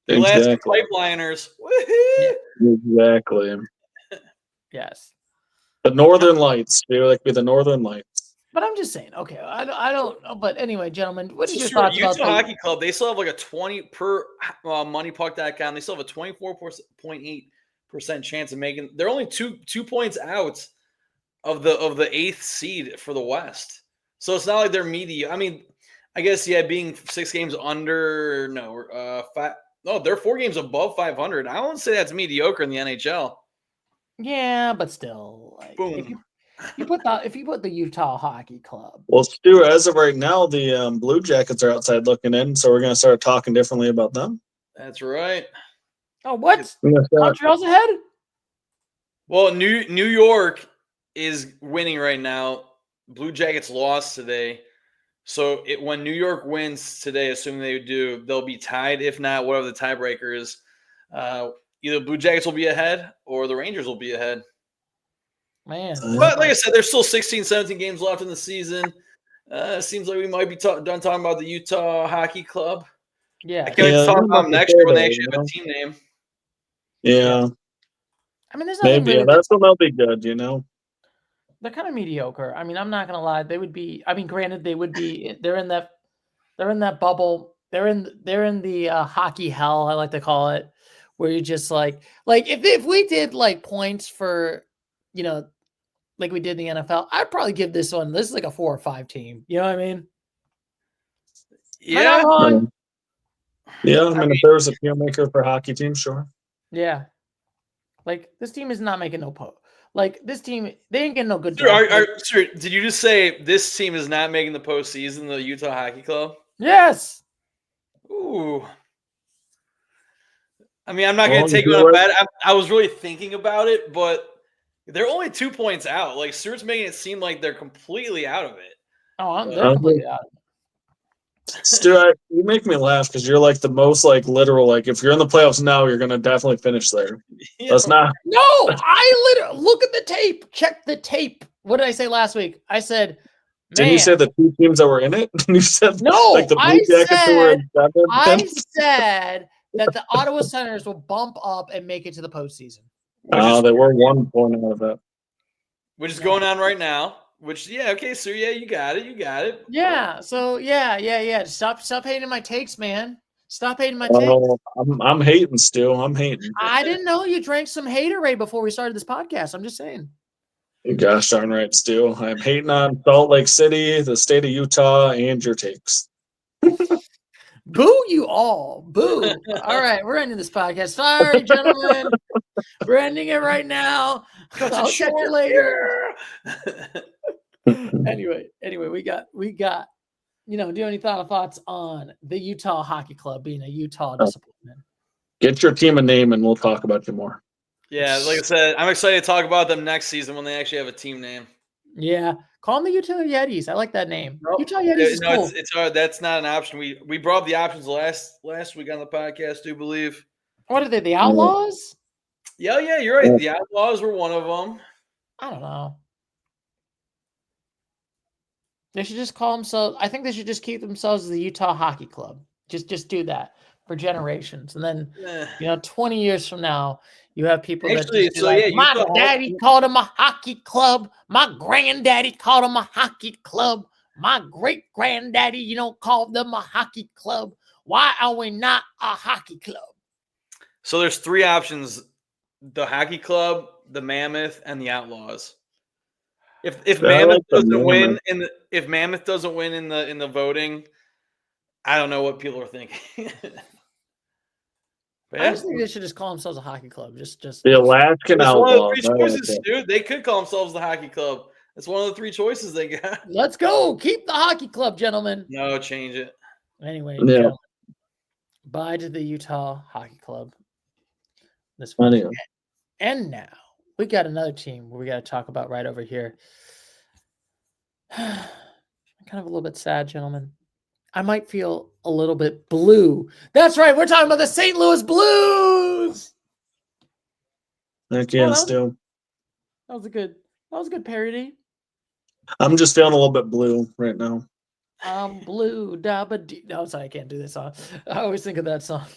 The Alaskan Pipeliners. Exactly. Yes. The Northern Lights, Stu. They could be the Northern Lights. But I'm just saying. Okay, I don't know. But anyway, gentlemen, what is your Sure, thoughts Utah about Hockey Club, they still have like a 20 per moneypuck.com. They still have a 24.8% chance of making. They're only two points out of the eighth seed for the West. So it's not like they're mediocre. I mean, I guess being 6 games under, they're 4 games above 500. I wouldn't say that's mediocre in the NHL. Yeah, but still, like, Boom. if you put the Utah Hockey Club. Well, Stu, as of right now, the Blue Jackets are outside looking in, so we're going to start talking differently about them. That's right. Oh, what? Montreal's ahead? Well, New York is winning right now. Blue Jackets lost today. So when New York wins today, assuming they do, they'll be tied. If not, whatever the tiebreaker is, either Blue Jackets will be ahead or the Rangers will be ahead. Man. But like I said, there's still 16, 17 games left in the season. Seems like we might be done talking about the Utah Hockey Club. Yeah. I can't wait to talk about them next year when they actually have a team name. Yeah. I mean, there's nothing maybe. That's when they'll be good, They're kind of mediocre. I mean, I'm not gonna lie. They would be. I mean, granted, they would be. They're in that bubble. They're in the hockey hell, I like to call it, where you just like if we did like points for, like we did in the NFL, I'd probably give this one. This is like a 4 or 5 team. You know what I mean? Yeah. Am I not wrong? Yeah. I mean, if there was a deal maker for hockey team, sure. Yeah. Like this team is not making no Like this team, they ain't getting no good. Sir, did you just say this team is not making the postseason, the Utah Hockey Club? Yes. Ooh. I mean, I'm not going to take it on a bet. I was really thinking about it, but they're only 2 points out. Like, Stuart's making it seem like they're completely out of it. Oh, they're completely out of it. Stuart, you make me laugh because you're like the most like literal. Like, if you're in the playoffs now, you're going to definitely finish there. That's not. No, I literally look at the tape. Check the tape. What did I say last week? I said, Did you say the 2 teams that were in it? You said no. Like the Blue Jackets who were in 7. I said that the Ottawa Senators will bump up and make it to the postseason. They were 1 point out of that. Which is going on right now. Which, okay, so you got it. Yeah, so yeah. Stop hating my takes, man. Stop hating my takes. I'm hating, Stu. I'm hating. I didn't know you drank some haterade before we started this podcast. I'm just saying. Gosh darn right, Stu. I'm hating on Salt Lake City, the state of Utah, and your takes. Boo you all. Boo. All right, we're ending this podcast. Sorry, gentlemen. We're ending it right now. I'll catch you later. Anyway, we got, do you have any thoughts on the Utah Hockey Club being a Utah disappointment? Get your team a name and we'll talk about you more. Yeah, like I said, I'm excited to talk about them next season when they actually have a team name. Yeah, call them the Utah Yetis. I like that name. Nope. Utah Yetis is cool. It's hard. That's not an option. We brought up the options last week on the podcast, do you believe? What are they, the Outlaws? Yeah, you're right. The Outlaws were one of them. I don't know. They should just call themselves. I think they should just keep themselves as the Utah Hockey Club. Just do that for generations, and then 20 years from now, you have people my daddy called them a hockey club. My granddaddy called them a hockey club. My great granddaddy, called them a hockey club. Why are we not a hockey club? So there's 3 options: the hockey club, the Mammoth, and the Outlaws. If Mammoth doesn't win in the voting, I don't know what people are thinking. I just think they should just call themselves a hockey club. Just the Alaskan Outlaws. One of the 3 choices, dude. They could call themselves the hockey club. It's one of the 3 choices they got. Let's go. Keep the hockey club, gentlemen. No, change it. Anyway, gentlemen, bye to the Utah Hockey Club. This one. And now we got another team where we got to talk about right over here. I'm kind of a little bit sad, gentlemen. I might feel a little bit blue. That's right. We're talking about the St. Louis Blues. Heck yeah, Stu. That was a good parody. I'm just feeling a little bit blue right now. I'm blue. No, sorry, I can't do this song. I always think of that song.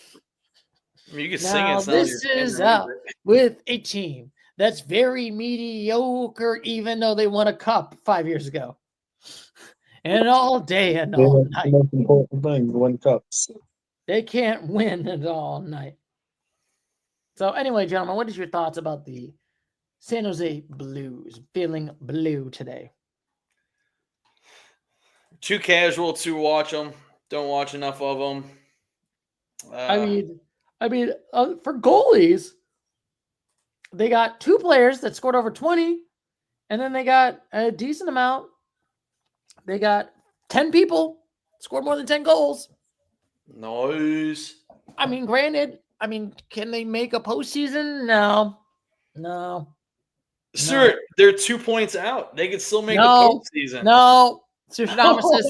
I mean, you can sing it. This is up with a team that's very mediocre, even though they won a cup 5 years ago. And all day and Yeah, all that's the night. most important thing, to win cups. They can't win it all night. So anyway, gentlemen, what is your thoughts about the San Jose Blues feeling blue today? Too casual to watch them. Don't watch enough of them. I mean, for goalies, they got 2 players that scored over 20, and then they got a decent amount. They got 10 people scored more than 10 goals. Nice. I mean, granted, can they make a postseason? No. Sir, they're 2 points out. They could still make the postseason. No. Surstradamus.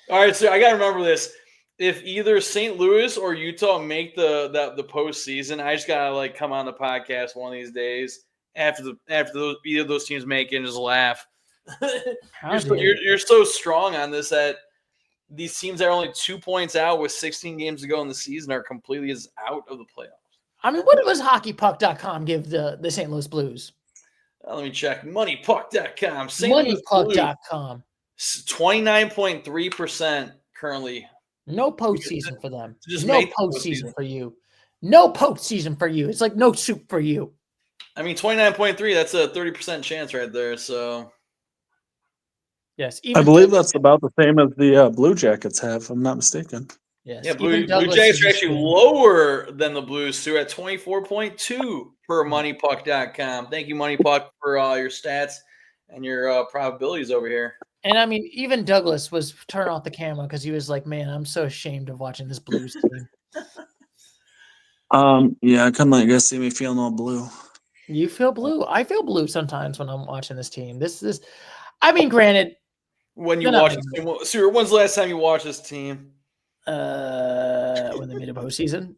All right, so I got to remember this. If either St. Louis or Utah make the postseason, I just gotta like come on the podcast one of these days after either of those teams make it and just laugh. You're so strong on this that these teams that are only 2 points out with 16 games to go in the season are completely out of the playoffs. I mean, what does hockeypuck.com give the St. Louis Blues? Let me check. Moneypuck.com. Moneypuck.com. 29.3% currently. No postseason for them. No postseason for you. No postseason for you. It's like no soup for you. I mean, 29.3, that's a 30% chance right there. So, yes. I believe that's about the same as the Blue Jackets have, if I'm not mistaken. Yes. Yeah, Blue Jackets are actually lower than the Blues, too, at 24.2 per moneypuck.com. Thank you, Moneypuck, for your stats and your probabilities over here. And I mean, even Douglas was turning off the camera because he was like, man, I'm so ashamed of watching this Blues team. Yeah, I couldn't let you guys see me feeling all blue. You feel blue. I feel blue sometimes when I'm watching this team. I mean, granted. When you watch this team, Stuart, when's the last time you watched this team? When they made a postseason.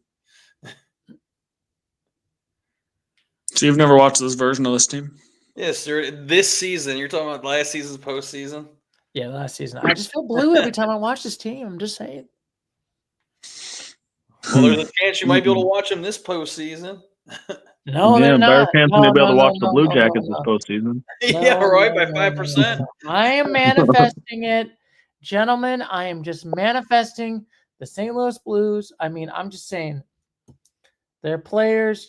So you've never watched this version of this team? Yes, sir. This season. You're talking about last season's postseason? Yeah, last season. I just feel blue every time I watch this team. I'm just saying. Well, there's a chance you might be able to watch them this postseason. No, yeah, they're not. better chance you'll be able to watch the Blue Jackets this postseason. Yeah, right, by 5%. I am manifesting it. Gentlemen, I am just manifesting the St. Louis Blues. I mean, I'm just saying their players,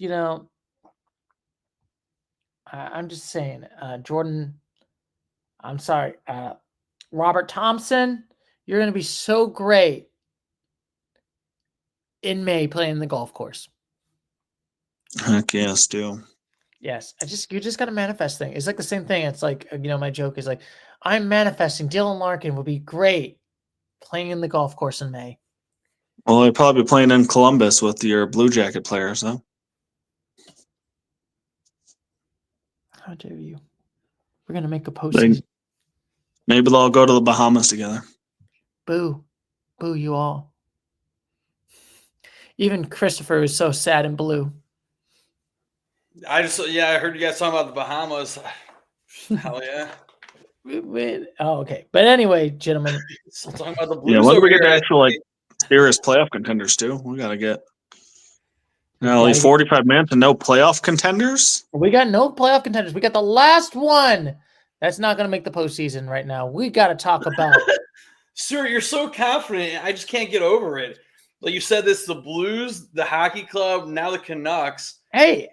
I'm just saying, Jordan, I'm sorry, Robert Thompson, you're going to be so great in May playing the golf course. Heck yes, do. Yes, you just got to manifest thing. It's like the same thing. It's like, my joke is like, I'm manifesting Dylan Larkin will be great playing in the golf course in May. Well, he'll probably be playing in Columbus with your Blue Jacket players, though. How dare you? We're going to make a postseason. Maybe they'll go to the Bahamas together. Boo. Boo, you all. Even Christopher is so sad and blue. I heard you guys talking about the Bahamas. Hell yeah. Okay. But anyway, gentlemen. Still talking about the Blues. Yeah, when do we get to actual serious playoff contenders too? We got to get only 45 minutes and no playoff contenders. We got no playoff contenders. We got the last one that's not going to make the postseason right now. We got to talk about. Sir, you're so confident. I just can't get over it. Like you said, this the Blues, the hockey club, now the Canucks. Hey,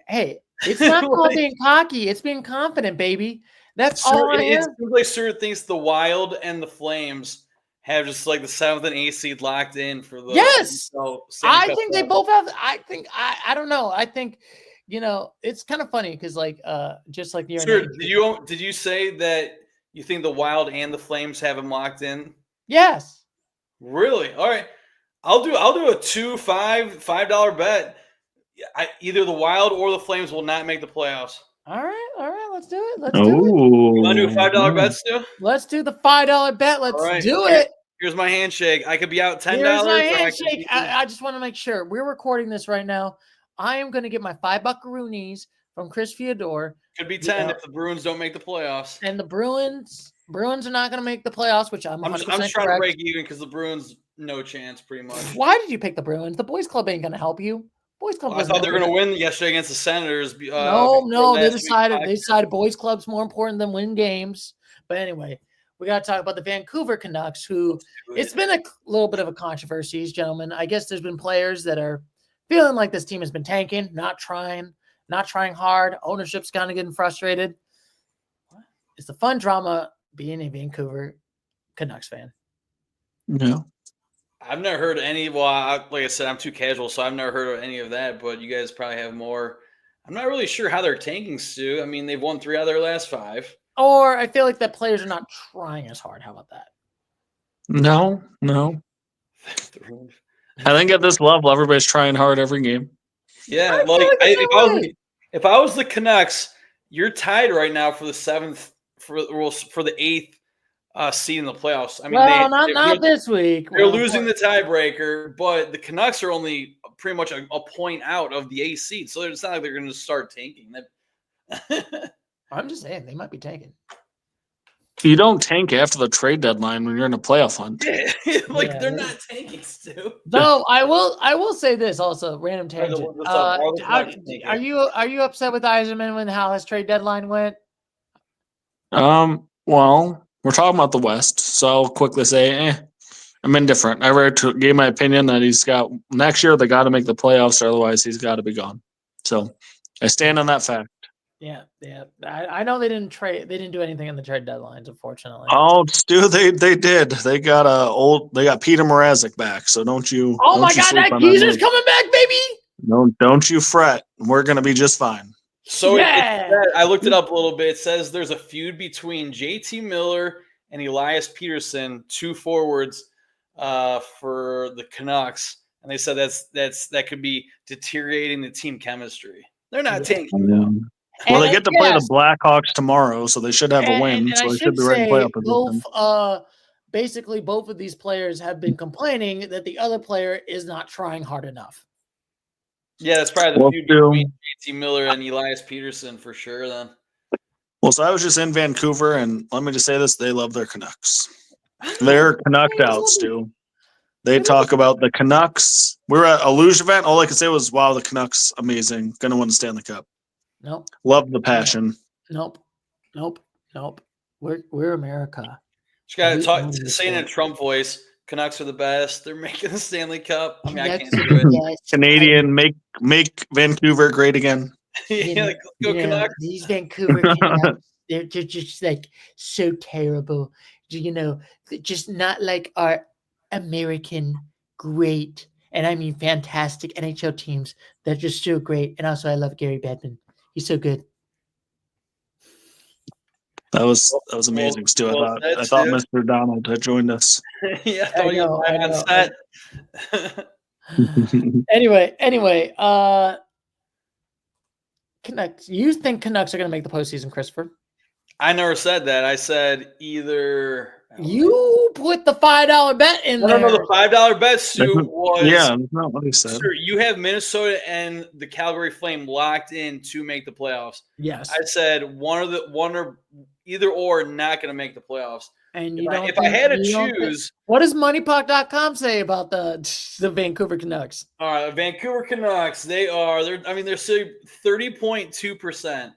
it's not called being cocky. It's being confident, baby. That's all I am. It seems like Sir thinks the Wild and the Flames have just like the 7th and 8th seed locked in for the. Yes, I think they both have. I don't know. I think, it's kind of funny because just like the. Sir, did you say that you think the Wild and the Flames have them locked in? Yes. Really? All right. I'll do a $5 bet. Either the Wild or the Flames will not make the playoffs. All right, let's do it. You want to do a $5 bet, Stu? Let's do the $5 bet. Let's do it. Here's my handshake. I could be out $10. Here's my handshake. I just want to make sure we're recording this right now. I am going to get my $5 buckaroonies from Chris Fiodor. Could be 10 if the Bruins don't make the playoffs. And the Bruins are not going to make the playoffs, which I'm 100% I'm just trying to break even because the Bruins no chance pretty much. Why did you pick the Bruins? The boys club ain't going to help you. Boys club. I thought they were going to win yesterday against the Senators. No. They decided boys club's more important than win games. But anyway, we got to talk about the Vancouver Canucks, who it's been a little bit of a controversy, gentlemen. I guess there's been players that are feeling like this team has been tanking, not trying hard. Ownership's kind of getting frustrated. It's the fun drama being a Vancouver Canucks fan. Yeah. I've never heard any. Well, like I said, I'm too casual, so I've never heard of any of that. But you guys probably have more. I'm not really sure how they're tanking, Stu. I mean, they've won 3 out of their last 5. Or I feel like that players are not trying as hard. How about that? No. I think at this level, everybody's trying hard every game. Yeah, if I was the Canucks, you're tied right now for the 7th for the 8th seed in the playoffs. I mean, not this week. They're losing the tiebreaker, but the Canucks are only pretty much a point out of the 8th seed, so it's not like they're going to start tanking. I'm just saying they might be tanking. You don't tank after the trade deadline when you're in a playoff hunt. They're not tanking, Stu. No, I will say this also. Random tangent. Are you upset with Yzerman when how his trade deadline went? Well, we're talking about the West, so I'll quickly say, I'm indifferent. I gave my opinion that he's got next year. They got to make the playoffs, or otherwise he's got to be gone. So I stand on that fact. Yeah. I know they didn't trade. They didn't do anything in the trade deadlines, unfortunately. Oh, Stu, they did. They got Peter Mrazek back. So don't you? Oh my God, that geezer's coming back, baby! Don't you fret. We're gonna be just fine. So I looked it up a little bit. It says there's a feud between JT Miller and Elias Peterson, 2 forwards for the Canucks, and they said that could be deteriorating the team chemistry. They're not tanking though. Well, they get to play the Blackhawks tomorrow, so they should have a win. So they should be right in playoff position. Basically, both of these players have been complaining that the other player is not trying hard enough. Yeah, that's probably the feud between JT Miller and Elias Peterson for sure. Then. Well, so I was just in Vancouver, and let me just say this: they love their Canucks. They're Canucked out, Stu. They talk about the Canucks. We were at a luge event. All I could say was, "Wow, the Canucks, amazing! Going to win the Stanley Cup." Nope. Love the passion. Nope. We're America. Just got to say in a Trump voice. Canucks are the best. They're making the Stanley Cup. I mean, I can't do it. Canadian, make Vancouver great again. Go Canucks. These Vancouver Canucks, they're just like so terrible. Just not like our American great, and I mean fantastic NHL teams. They're just so great. And also, I love Gary Bettman. He's so good. That was amazing, Stu. I thought Mr. Donald had joined us. Yeah, I know. On set. Anyway, Canucks. You think Canucks are going to make the postseason, Christopher? I never said that. I said either. You put the $5 bet in there. No, the $5 bet, Stu, was. Yeah, that's not what he said. Sure, you have Minnesota and the Calgary Flame locked in to make the playoffs. Yes. I said one or either or not going to make the playoffs. And if I had to choose, what does moneypuck.com say about the Vancouver Canucks? All right, Vancouver Canucks, they're 30.2%.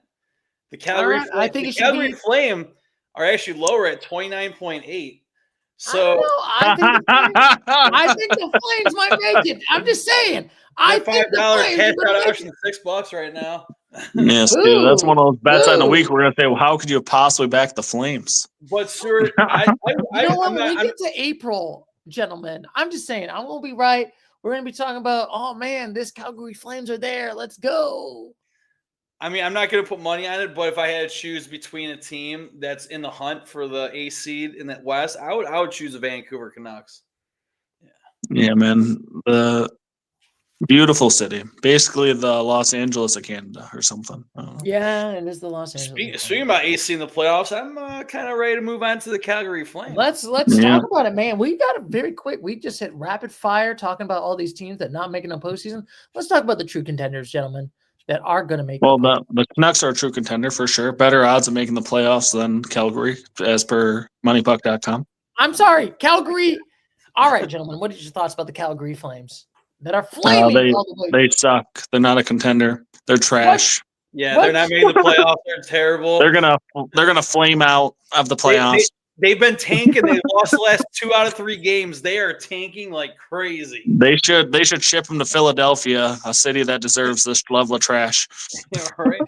The Calgary Flame are actually lower at 29.8. So I think the Flames might make it. I'm just saying. I think the Flames cash out option $6 right now. Yes, dude, that's one of those bets on the week. We're gonna say, well, how could you possibly back the Flames? But sir, when we get to April, gentlemen, I'm just saying, I'm gonna be right. We're gonna be talking about, oh man, this Calgary Flames are there. Let's go. I mean, I'm not going to put money on it, but if I had to choose between a team that's in the hunt for the A seed in that West, I would choose the Vancouver Canucks. Yeah, man. The beautiful city. Basically the Los Angeles of Canada or something. Yeah, it is the Los Angeles. Speaking about AC in the playoffs, I'm kind of ready to move on to the Calgary Flames. Let's talk about it, man. We got it very quick. We just hit rapid fire talking about all these teams that not making a postseason. Let's talk about the true contenders, gentlemen, that are going to make. Well, the Canucks are a true contender for sure. Better odds of making the playoffs than Calgary, as per moneypuck.com. I'm sorry, Calgary. All right, gentlemen, what are your thoughts about the Calgary Flames that are flaming all the way? They suck. They're not a contender. They're trash. Yeah, they're not making the playoffs. They're terrible. They're gonna flame out of the playoffs. They've been tanking. They lost the last 2 out of 3 games. They are tanking like crazy. They should ship him to Philadelphia, a city that deserves this level of trash. Yeah, right.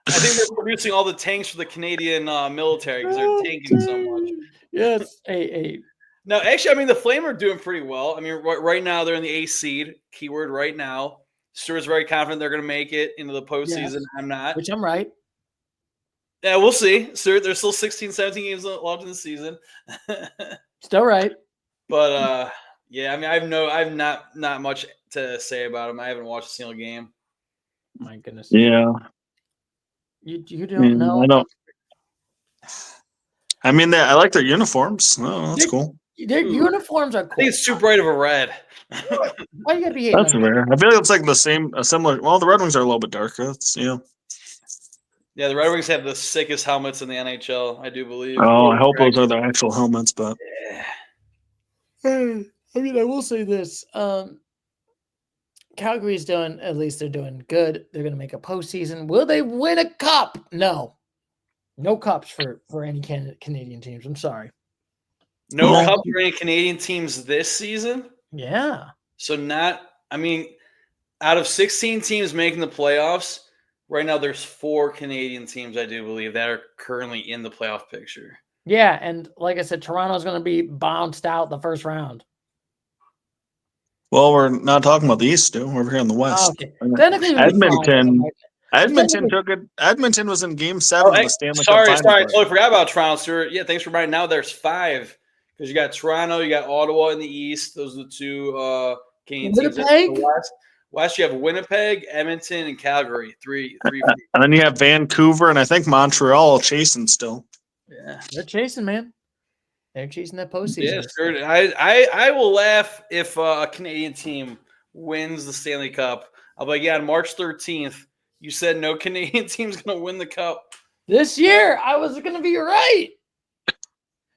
I think they're producing all the tanks for the Canadian military because they're tanking so much. Yes. No, actually, I mean, the Flame are doing pretty well. I mean, right now they're in the 8th seed. Keyword right now. Stuart's very confident they're going to make it into the postseason. Yes. I'm not. Which I'm right. Yeah, we'll see. Stuart, there's still 16, 17 games left in the season. Still right. But yeah, I mean, I've not much to say about them. I haven't watched a single game. My goodness. Yeah. You don't know. I don't. I mean, I like their uniforms. Oh, that's cool. Their uniforms are cool. I think it's too bright of a red. Why you gotta be hating? That's fair. I feel like it's like a similar. Well, the Red Wings are a little bit darker. That's Yeah, the Red Wings have the sickest helmets in the NHL, I do believe. Oh, I hope those are the actual helmets, but I mean, I will say this. Calgary's doing, at least they're doing good. They're going to make a postseason. Will they win a cup? No. No cups for any Canadian teams. I'm sorry. No cup for any Canadian teams this season? Yeah. So out of 16 teams making the playoffs, right now there's 4 Canadian teams, I do believe, that are currently in the playoff picture. Yeah, and like I said, Toronto's going to be bounced out the first round. well, we're not talking about the East, Stu. We're here in the West. Okay. Technically, Edmonton took it. Edmonton was in Game 7 of the Stanley Cup Final. Sorry, I totally forgot about Toronto, Stuart. Yeah, thanks for reminding. Now there's 5 because you got Toronto, you got Ottawa in the East. Those are the 2 Canadian teams. Winnipeg? In the West, you have Winnipeg, Edmonton, and Calgary. Three. And then you have Vancouver and I think Montreal chasing still. Yeah, they're chasing, man. They're chasing that postseason. Yeah, Stuart. I will laugh if a Canadian team wins the Stanley Cup. I'll be like, yeah, on March 13th, you said no Canadian team's going to win the cup. This year, I was going to be right.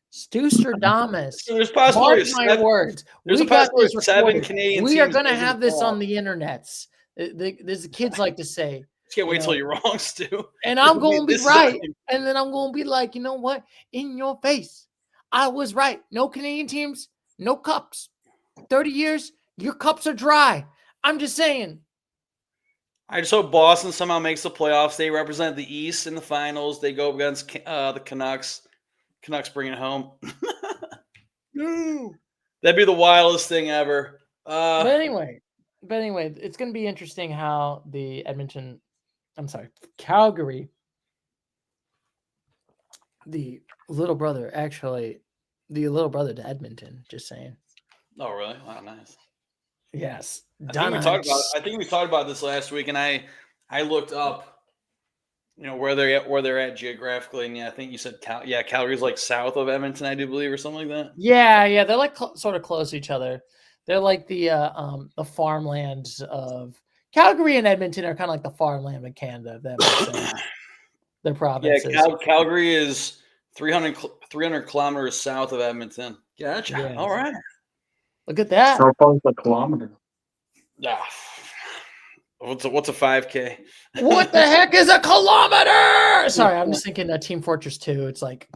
Stu Stradamus. So there's possibly my words. There's we got this 7 Canadian we teams. Are going to have this on the internets. There's the kids like to say. Can't wait till you're wrong, Stu. And I'm going to be right. And then I'm going to be like, you know what? In your face. I was right. No Canadian teams, no cups. 30 years, your cups are dry. I'm just saying. I just hope Boston somehow makes the playoffs. They represent the East in the finals. They go against the Canucks. Canucks bring it home. That'd be the wildest thing ever. But anyway, it's going to be interesting how Calgary, the little brother to Edmonton, just saying. Oh, really? Oh, nice. Yes. I think we talked about this last week, and I looked up, where they're at geographically, and yeah, I think you said Calgary's like south of Edmonton, I do believe, or something like that. Yeah, they're like sort of close to each other. They're like the farmlands of Calgary and Edmonton are kind of like the farmland of Canada. If that makes sense. Their provinces. Yeah, Calgary is 300 kilometers south of Edmonton. Gotcha. Yeah. All right. Look at that. How far is a kilometer? Yeah. What's a 5K? What the heck is a kilometer? Sorry, I'm just thinking Team Fortress 2. It's like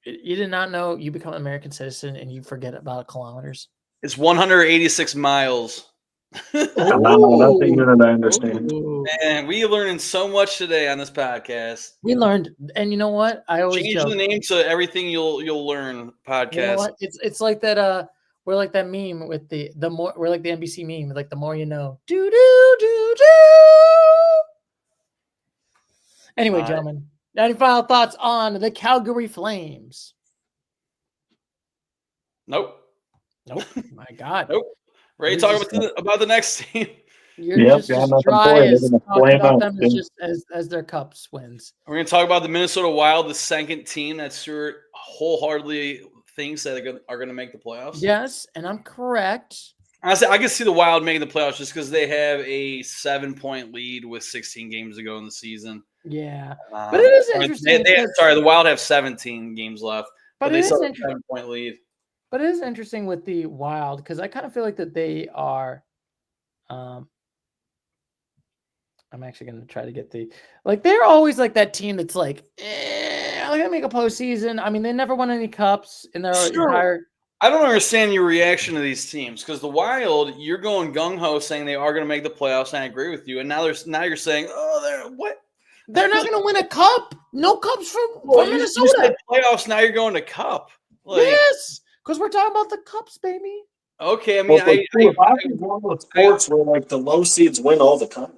you did not know you become an American citizen and you forget about kilometers. It's 186 miles. That's a unit I understand. Man, we learning so much today on this podcast. We learned, and you know what? I always change the name to Everything You'll Learn podcast. You know what? It's like that. We're like that meme with the more. We're like the NBC meme, like the more you know. Do do do do. Anyway, gentlemen, any final thoughts on the Calgary Flames? Nope. My God. Nope. Ready to talk about the next team? You're just as dry as talking about them as their cups wins. We're going to talk about the Minnesota Wild, the second team that Stuart wholeheartedly thinks that are going to make the playoffs. Yes, and I'm correct. Honestly, I can see the Wild making the playoffs just because they have a 7-point lead with 16 games to go in the season. Yeah, but it is interesting. The Wild have 17 games left, but they still have a 7-point lead. But it is interesting with the Wild because I kind of feel like that they are I'm actually going to try to get they're always like that team that's like, I'm going to make a postseason. I mean, they never won any cups in their entire. I don't understand your reaction to these teams because the Wild, you're going gung ho saying they are going to make the playoffs, and I agree with you. And now you're saying, what? They're not going to win a cup. No cups for Minnesota. You said playoffs. Now you're going to cup. Yes, because we're talking about the cups, baby. Okay, I mean, hockey's one of the sports where like the low seeds win all the time.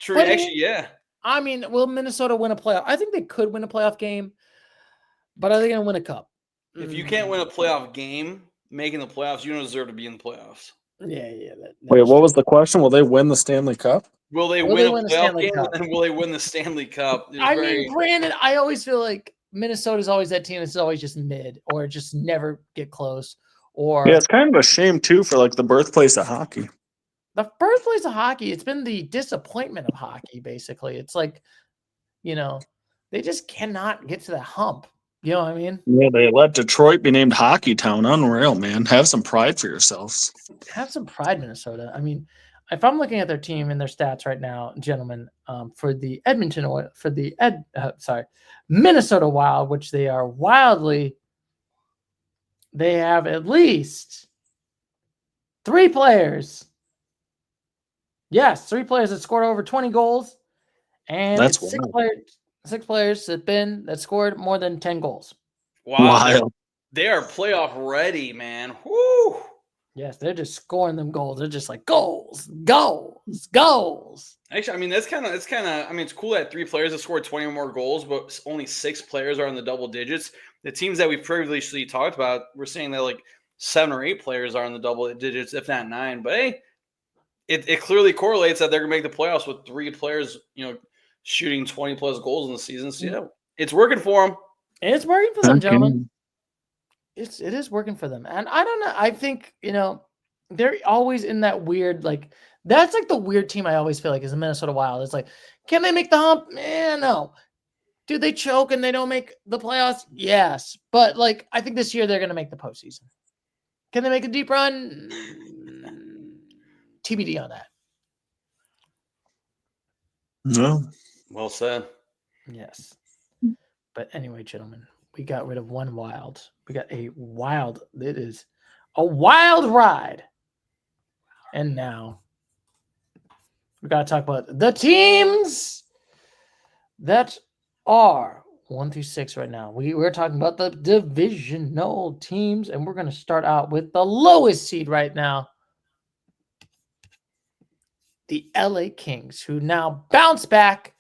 True, actually, yeah. I mean, will Minnesota win a playoff? I think they could win a playoff game, but are they going to win a cup? If you can't win a playoff game, making the playoffs, you don't deserve to be in the playoffs. Yeah. Wait, what was the question? Will they win the Stanley Cup? Will they win a playoff game, and will they win the Stanley Cup? mean, granted, I always feel like Minnesota's always that team that's always just mid or just never get close. Or yeah, it's kind of a shame too for like the birthplace of hockey. The birthplace of hockey, it's been the disappointment of hockey, basically. It's like, they just cannot get to the hump. You know what I mean? Yeah, they let Detroit be named Hockey Town. Unreal, man. Have some pride for yourselves. Have some pride, Minnesota. I mean, if I'm looking at their team and their stats right now, gentlemen, for the Minnesota Wild, which they are wildly, they have at least 3 players. Yes, 3 players that scored over 20 goals, and that's 6 players that scored more than 10 goals. Wow, they are playoff ready, man. Woo! Yes, they're just scoring them goals. They're just like goals. Actually, I mean it's kind of. I mean, it's cool that 3 players have scored 20 or more goals, but only 6 players are in the double digits. The teams that we've previously talked about, we're saying that like 7 or 8 players are in the double digits, if not 9. But hey, it clearly correlates that they're gonna make the playoffs with 3 players, shooting 20 plus goals in the season. So yeah, it's working for them. It's working for them, gentlemen. It is working for them. And I don't know. I think, they're always in that weird, that's like the weird team I always feel like is the Minnesota Wild. It's like, can they make the hump? No. Do they choke and they don't make the playoffs? Yes. But I think this year they're going to make the postseason. Can they make a deep run? TBD on that. No. Well said. Yes. But anyway, gentlemen, we got rid of one Wild. We got it is a wild ride. And now we got to talk about the teams that are 1 through 6 right now. We're talking about the divisional teams, and we're going to start out with the lowest seed right now. The LA Kings, who now bounce back.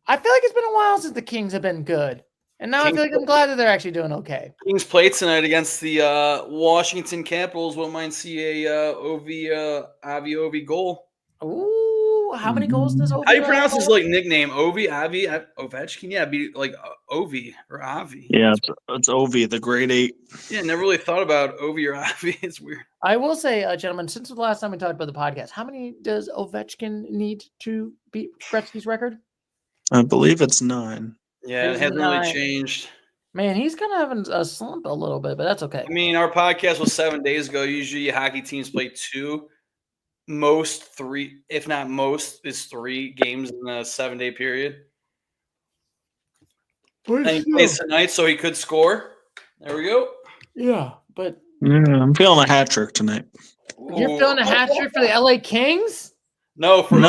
I feel like it's been a while since the Kings have been good. And now I feel like I'm glad that they're actually doing okay. Kings play tonight against the Washington Capitals. Wouldn't mind see a Avi goal. Ooh, how many goals does Ovi? How do you pronounce his nickname? Ovi, Avi, Ovechkin? Yeah, be like Ovi or Avi. Yeah, it's Ovi, the grade 8. Yeah, never really thought about Ovi or Avi. It's weird. I will say, gentlemen, since the last time we talked about the podcast, how many does Ovechkin need to beat Gretzky's record? I believe it's 9. Yeah, it hasn't really changed. Man, he's kind of having a slump a little bit, but that's okay. I mean, our podcast was 7 days ago. Usually hockey teams play 2, most 3, if not most, is 3 games in a 7-day period. And he plays tonight, so he could score. There we go. Yeah, but I'm feeling a hat trick tonight. You're feeling a hat trick for the LA Kings? No, for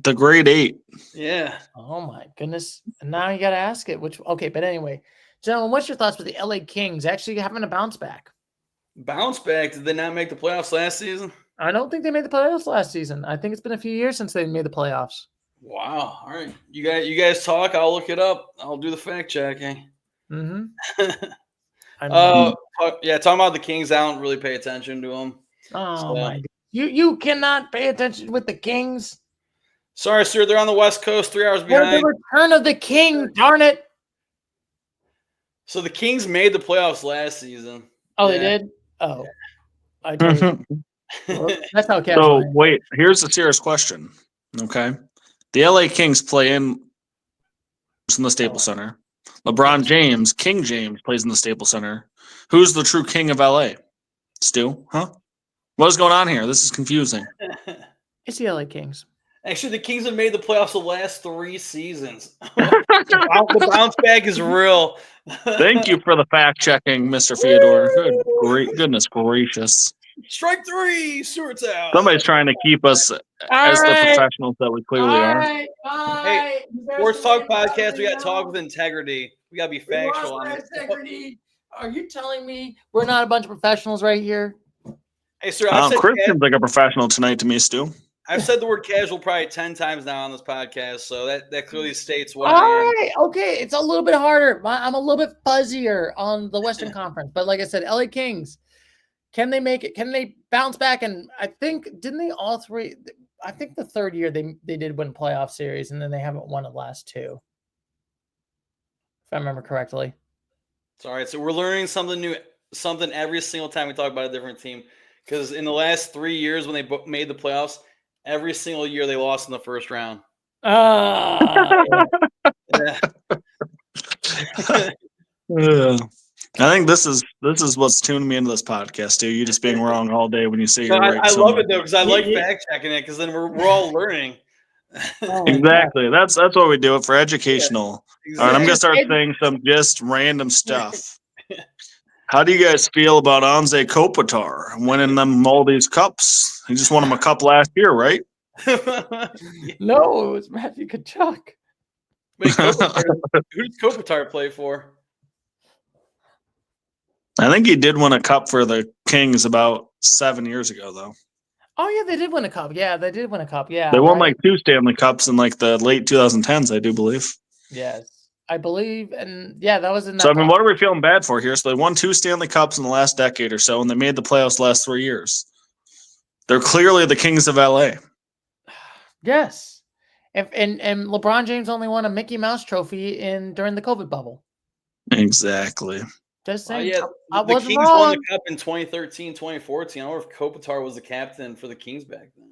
the grade 8. Yeah. Oh my goodness. And now you got to ask it, but anyway, gentlemen, what's your thoughts with the LA Kings actually having a bounce back? Bounce back? Did they not make the playoffs last season? I don't think they made the playoffs last season. I think it's been a few years since they made the playoffs. Wow. All right. You guys talk. I'll look it up. I'll do the fact checking. Mm-hmm. Yeah, talking about the Kings, I don't really pay attention to them. Oh my God. You cannot pay attention with the Kings. Sorry, sir. They're on the West Coast, 3 hours behind. The return of the King, darn it. So the Kings made the playoffs last season. Oh, yeah. They did? Oh. I told you. Well, that's how So, wait, here's a serious question. Okay. The LA Kings play in the Staples Center. LeBron James, King James, plays in the Staples Center. Who's the true king of LA? Stu? Huh? What is going on here? This is confusing. It's the LA Kings. Actually, the Kings have made the playoffs the last 3 seasons. The bounce back is real. Thank you for the fact checking, Mr. Theodore. Goodness gracious. Strike 3, Stewart's out. Somebody's trying to keep us as the professionals that we clearly are. Hey, Sports Talk Podcast, we got to talk with integrity. We got to be factual on this. Integrity. Are you telling me we're not a bunch of professionals right here? Hey, sir, Chris seems like a professional tonight to me, Stu. I've said the word casual probably 10 times now on this podcast, so that clearly states what All I am. right, okay, it's a little bit harder. I'm a little bit fuzzier on the Western Conference, but like I said, LA Kings, can they make it? Can they bounce back? And I think, didn't they all three? I think the third year they did win playoff series, and then they haven't won the last 2, if I remember correctly. It's all right. So we're learning something new, something every single time we talk about a different team. Because in the last 3 years when they made the playoffs, every single year they lost in the first round. Yeah. Yeah. I think this is what's tuning me into this podcast, too. You just being wrong all day when you say you're right. I love it though, because I like fact checking it, because then we're all learning. Exactly. That's what we do it for educational. Yeah, exactly. All right, I'm gonna start saying some just random stuff. How do you guys feel about Anze Kopitar winning them all these cups? He just won them a cup last year, right? No, it was Matthew Tkachuk. Wait, who did Kopitar play for? I think he did win a cup for the Kings about 7 years ago, though. Oh, yeah, they did win a cup. Yeah, they did win a cup. Yeah. They won like 2 Stanley Cups in like the late 2010s, I do believe. Yes, I believe. And yeah, that was in that. So, I mean, what are we feeling bad for here? So they won 2 Stanley Cups in the last decade or so, and they made the playoffs the last 3 years. They're clearly the Kings of LA. Yes. And LeBron James only won a Mickey Mouse trophy during the COVID bubble. Exactly. Just saying. The Kings won the cup in 2013, 2014. I don't know if Kopitar was the captain for the Kings back then.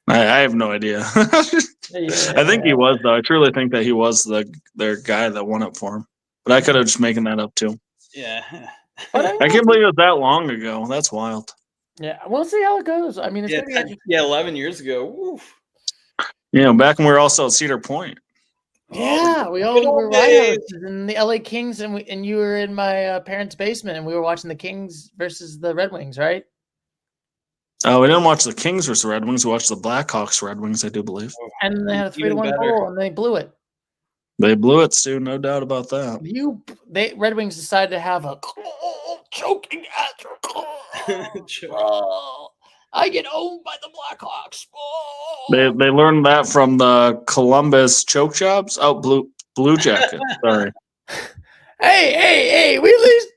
I have no idea. I think he was, though. I truly think that he was their guy that won it for him. But I could have just making that up, too. Yeah. I can't believe it was that long ago. That's wild. Yeah, we'll see how it goes. I mean, it's gonna be 11 years ago. Oof. Yeah, back when we were also at Cedar Point. Yeah, we all were right in the LA Kings, and you were in my parents' basement, and we were watching the Kings versus the Red Wings, right? Oh, we didn't watch the Kings versus the Red Wings. We watched the Blackhawks Red Wings, I do believe. And they had a 3-1 goal, and they blew it. They blew it, Stu. No doubt about that. Red Wings decided to have a choking after. I get owned by the Blackhawks. They learned that from the Columbus choke jobs. Oh, Blue Jackets. Sorry. Hey! We at least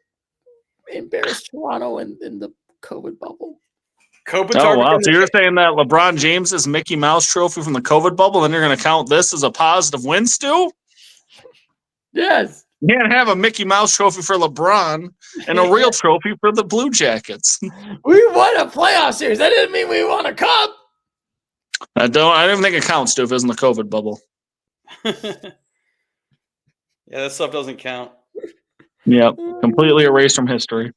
embarrassed Toronto in the COVID bubble. Oh, wow. So you're saying that LeBron James's Mickey Mouse trophy from the COVID bubble, then you're going to count this as a positive win, Stu? Yes. You can't have a Mickey Mouse trophy for LeBron and a real trophy for the Blue Jackets. We won a playoff series. That didn't mean we won a cup. I don't even think it counts, Stu, if it's in the COVID bubble. Yeah, that stuff doesn't count. Yep. Completely erased from history.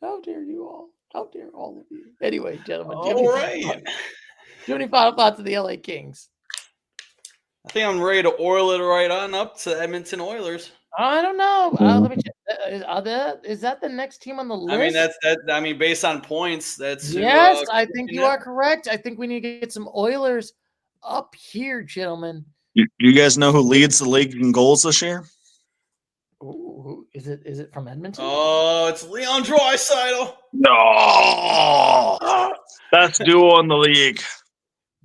How dare you all? How dare all of you? Anyway, gentlemen. All right. Do you have any final thoughts of the LA Kings? I think I'm ready to oil it right on up to Edmonton Oilers. I don't know. Let me check. Is that the next team on the list? I mean, that's that. I mean, based on points, that's yes. I think you are correct. I think we need to get some Oilers up here, gentlemen. You guys know who leads the league in goals this year? Ooh, is it from Edmonton? Oh, it's Leon Draisaitl. No, best duo in the league.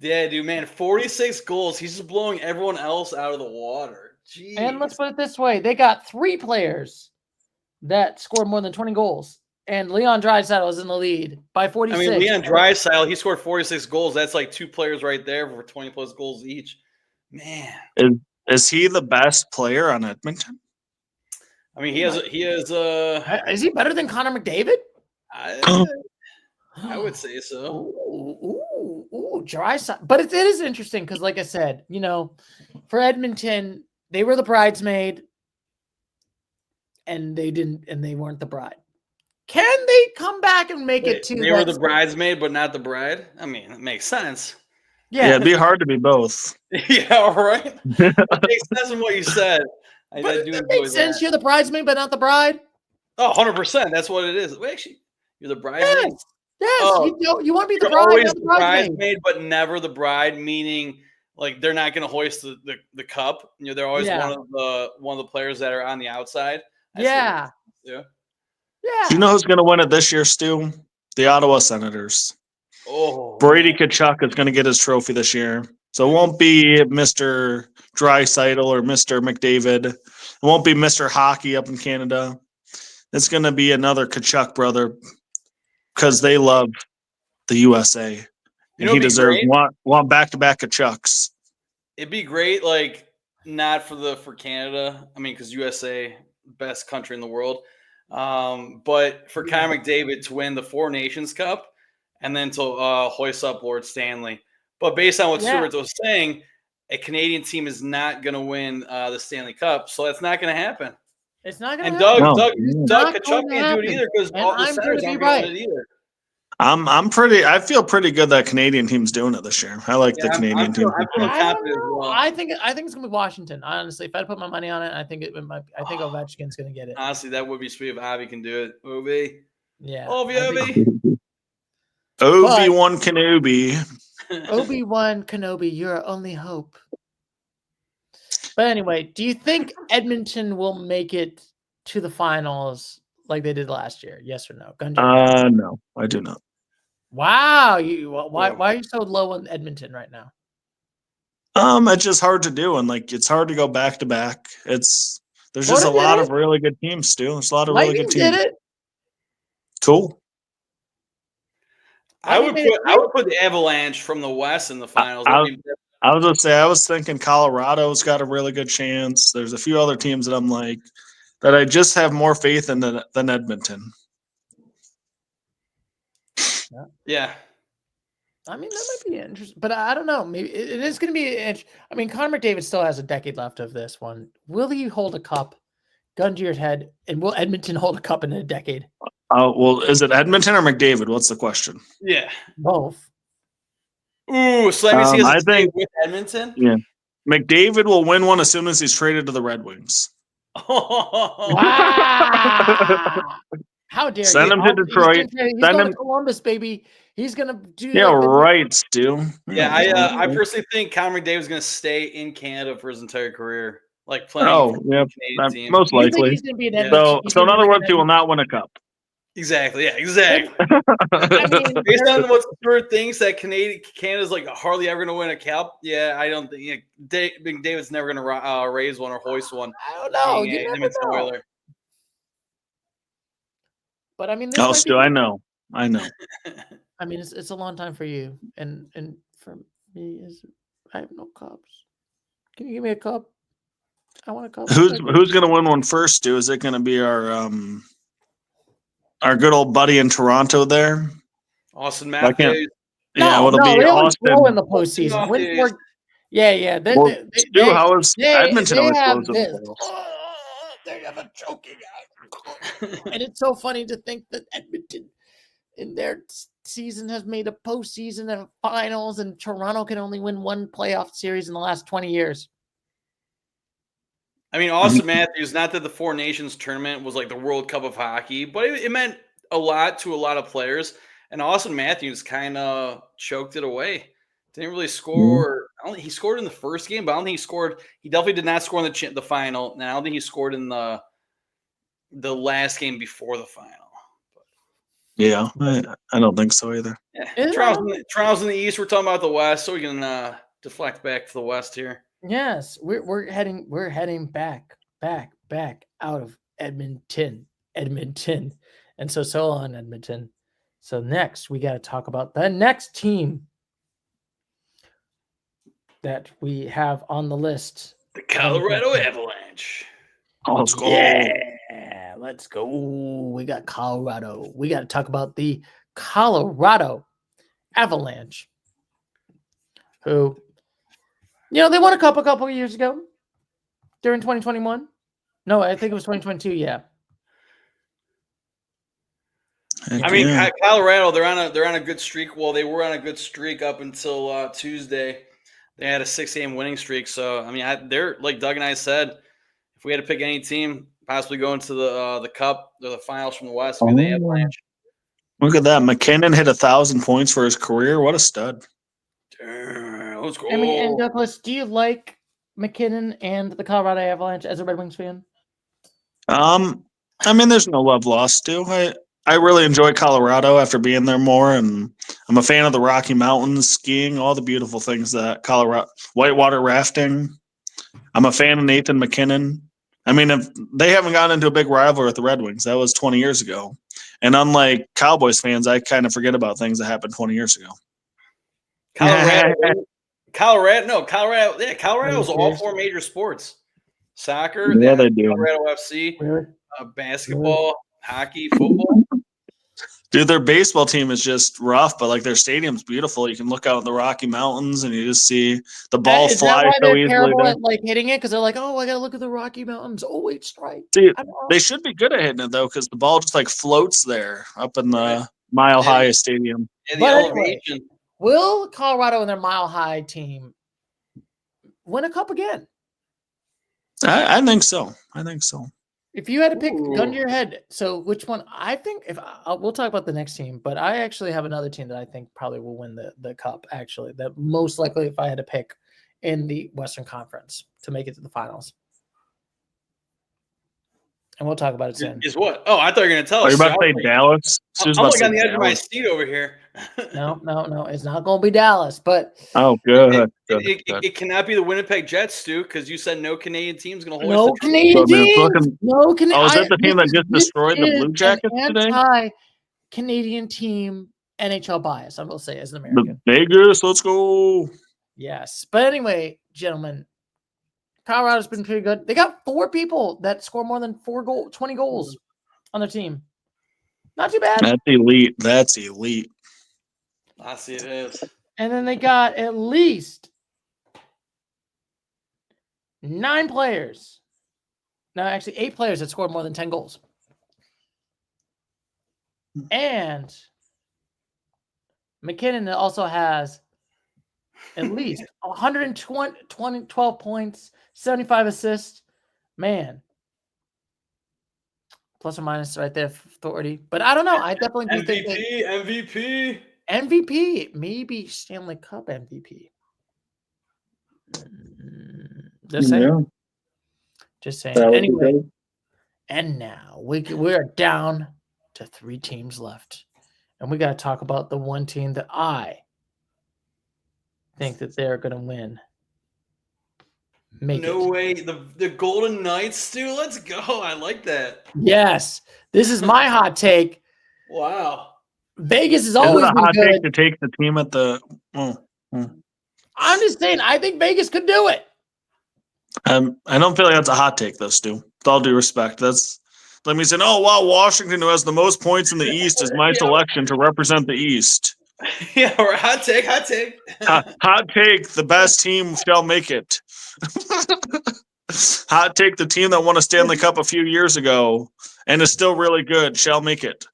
Yeah, dude, man, 46 goals. He's just blowing everyone else out of the water. Jeez. And let's put it this way: they got 3 players that scored more than 20 goals, and Leon Draisaitl is in the lead by 46. I mean, Leon Draisaitl, he scored 46 goals. That's like 2 players right there for 20 plus goals each. Man, is he the best player on Edmonton? I mean, he has. Is he better than Connor McDavid? I would say so. Ooh, Draisaitl. But it is interesting because, like I said, for Edmonton, they were the bridesmaid, and they weren't the bride. Can they come back and make it to? They were the bridesmaid, but not the bride. I mean, it makes sense. Yeah, it'd be hard to be both. Yeah, right. That makes sense in what you said. I But do it enjoy makes sense. that. You're the bridesmaid, but not the bride. Oh, 100%. That's what it is. Wait, actually, you're the bridesmaid. Yes. Yes. Oh, You want to be the you're bride, always not the the bridesmaid. bridesmaid, but never the bride. Meaning, like they're not going to hoist the cup. You know, they're always Yeah. one of the players that are on the outside. Yeah. Yeah. You know who's going to win it this year, Stu? The Ottawa Senators. Oh, Brady man. Tkachuk is going to get his trophy this year. So it won't be Mr. Draisaitl or Mr. McDavid. It won't be Mr. Hockey up in Canada. It's going to be another Tkachuk brother because they love the USA. You And know, he it'd be deserves great. want back-to-back Tkachuks. It'd be great, like not for Canada. I mean, because USA, best country in the world. But for Connor McDavid to win the Four Nations Cup and then to hoist up Lord Stanley. But based on what Stewart was saying, a Canadian team is not going to win the Stanley Cup, so that's not going to happen. It's not going to happen. No. Doug Tkachuk can't do it either because all the Senators aren't going to win it either. I feel pretty good that Canadian team's doing it this year. I like the Canadian team. I'm feeling confident as well. I think it's gonna be Washington. Honestly, if I put my money on it, I think Ovechkin's gonna get it. Honestly, that would be sweet if Avi can do it. Ovi. Yeah. Ovi. Obi-Wan Kenobi. Obi-Wan Kenobi, your only hope. But anyway, do you think Edmonton will make it to the finals like they did last year? Yes or no? No, I do not. Wow, why are you so low on Edmonton right now? It's just hard to do, and like it's hard to go back to back. There's just a lot of really good teams, Stu. There's a lot of really good teams. Did it? Cool. I would put the Avalanche from the West in the finals. I was gonna say I was thinking Colorado's got a really good chance. There's a few other teams that I'm like that I just have more faith in than Edmonton. Yeah. I mean, that might be interesting, but I don't know. Maybe it is going to be interesting. I mean, Connor McDavid still has a decade left of this one. Will he hold a cup, gun to your head, and will Edmonton hold a cup in a decade? Well, is it Edmonton or McDavid? What's the question? Yeah. Both. Ooh, so that means he has I think with Edmonton? Yeah. McDavid will win one as soon as he's traded to the Red Wings. Wow. How dare Send you? him to Detroit. He's going to Columbus, baby. He's going to do right, Stu. Yeah, I personally think Connor McDavid's going to stay in Canada for his entire career. Like playing for the Canadian team. Most likely. He's going to be an So in other words, he will not win a cup. Exactly. Yeah, exactly. I mean, based on what Stewart thinks that Canada's like hardly ever going to win a cup. Yeah, I don't think David's never going to raise one or hoist one. I don't know. You never know. But I mean, Stu, I know. I mean, it's a long time for you, and for me, I have no cups. Can you give me a cup? I want a cup. Who's going to win one first, Stu? Is it going to be our good old buddy in Toronto there? Austin Matthews. It'll be Austin. Grow in the postseason. Yeah. Stu, how is Edmonton always close in the playoffs? They have a choking and it's so funny to think that Edmonton in their season has made a postseason and finals, and Toronto can only win one playoff series in the last 20 years. I mean, Austin Matthews, not that the Four Nations tournament was like the World Cup of hockey, but it meant a lot to a lot of players. And Austin Matthews kind of choked it away. Didn't really score. He scored in the first game, but I don't think he scored. He definitely did not score in the final. And I don't think he scored in the last game before the final. Yeah, I don't think so either. Yeah. Toronto's in the East. We're talking about the West, so we can deflect back to the West here. Yes, we're heading back out of Edmonton, and so on Edmonton. So next we got to talk about the next team that we have on the list, the Colorado Avalanche. Let's go. Yeah, let's go. We got Colorado. We got to talk about the Colorado Avalanche, who, they won a cup a couple of years ago during 2021. No, I think it was 2022. Yeah. I mean, Colorado, they're on a good streak. Well, they were on a good streak up until Tuesday. They had a 6-game winning streak. So, I mean, they're like Doug and I said, if we had to pick any team, possibly going to the Cup or the finals from the West, it'd be the Avalanche. Look at that. McKinnon hit 1,000 points for his career. What a stud. Let's go. I mean, and Douglas, do you like McKinnon and the Colorado Avalanche as a Red Wings fan? I mean, there's no love lost, too. I really enjoy Colorado after being there more, and I'm a fan of the Rocky Mountains, skiing, all the beautiful things that Colorado, whitewater rafting. I'm a fan of Nathan McKinnon. I mean, if they haven't gotten into a big rivalry with the Red Wings, that was 20 years ago. And unlike Cowboys fans, I kind of forget about things that happened 20 years ago. Colorado's all 4 major sports: soccer, yeah, they do. Colorado FC, basketball, hockey, football. Dude, their baseball team is just rough, but like their stadium's beautiful. You can look out in the Rocky Mountains and you just see the ball fly so easily. Terrible at like hitting it because they're like, oh, I gotta look at the Rocky Mountains. Oh, wait, strike. See, they should be good at hitting it though, because the ball just like floats there up in the Mile High Stadium. And the elevation. Will Colorado and their Mile High team win a cup again? I think so. I think so. If you had to pick gun to your head, so which one? I think we'll talk about the next team, but I actually have another team that I think probably will win the cup. Actually, that most likely, if I had to pick in the Western Conference to make it to the finals, and we'll talk about it soon. Is what? Oh, I thought you were going to tell us. Are you about to say Dallas? I'm like on the edge of my seat over here. No, it's not going to be Dallas, but good. It cannot be the Winnipeg Jets, Stu, because you said no Canadian team's going to hold. No Canadian team. No Canadian. Oh, is that the team that just destroyed the Blue Jackets today? Anti-Canadian team, NHL bias. I will say as an American. The Vegas, let's go. Yes, but anyway, gentlemen, Colorado's been pretty good. They got 4 people that score more than 20 goals on their team. Not too bad. That's elite. That's elite. I see it is. And then they got at least 9 players. No, actually 8 players that scored more than 10 goals. And McKinnon also has at least 12 points, 75 assists. Man. Plus or minus right there, 40. But I don't know. I definitely do think that MVP, maybe Stanley Cup MVP. Just saying. Yeah. Just saying. Anyway, and now we are down to 3 teams left. And we got to talk about the one team that I think that they're going to win. No way. The Golden Knights, Stu. Let's go. I like that. Yes. This is my hot take. Wow. Vegas is always a hot take to take the team at the. I'm just saying, I think Vegas could do it. I don't feel like that's a hot take, though, Stu. With all due respect, that's like me saying, "Oh, wow, Washington, who has the most points in the East, is my selection to represent the East." Yeah, or hot take. Hot take. The best team shall make it. Hot take. The team that won a Stanley Cup a few years ago and is still really good shall make it.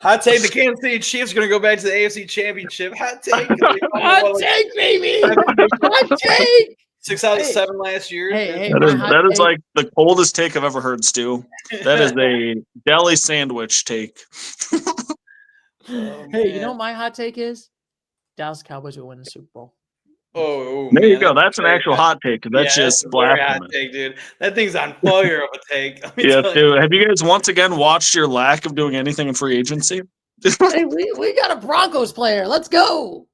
Hot take. The Kansas City Chiefs are going to go back to the AFC Championship. Hot take. Hot take, baby. Hot take. 6 out of 7 last year. Hey, that is like the coldest take I've ever heard, Stu. That is a deli sandwich take. Hey, you know what my hot take is? Dallas Cowboys will win the Super Bowl. Oh, there you go. That's an actual hot take. That's just blasphemous. Hot take, dude. That thing's on fire of a take. Yeah, dude. Have you guys once again watched your lack of doing anything in free agency? Hey, we got a Broncos player. Let's go.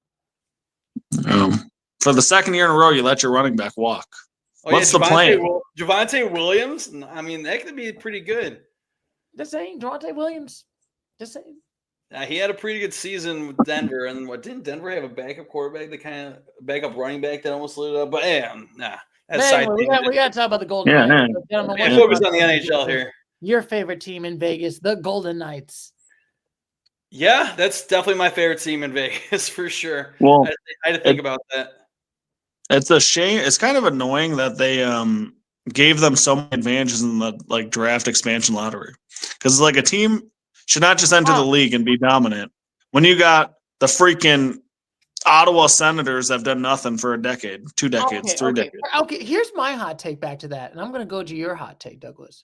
For the second year in a row, you let your running back walk. What's the plan? Javonte Williams? I mean, that could be pretty good. Just saying, Javonte Williams. Just saying. He had a pretty good season with Denver, and didn't Denver have a backup quarterback, backup running back that almost lit it up? But that's we got to talk about the Golden Knights. Focus on the NHL here. Your favorite team in Vegas, the Golden Knights. Yeah, that's definitely my favorite team in Vegas for sure. Well, I had to think about that. It's a shame. It's kind of annoying that they gave them so many advantages in the draft expansion lottery, because like a team. Should not just enter the league and be dominant. When you got the freaking Ottawa Senators have done nothing for a decade, 2 decades, 3 decades. Okay, here's my hot take back to that, and I'm going to go to your hot take, Douglas.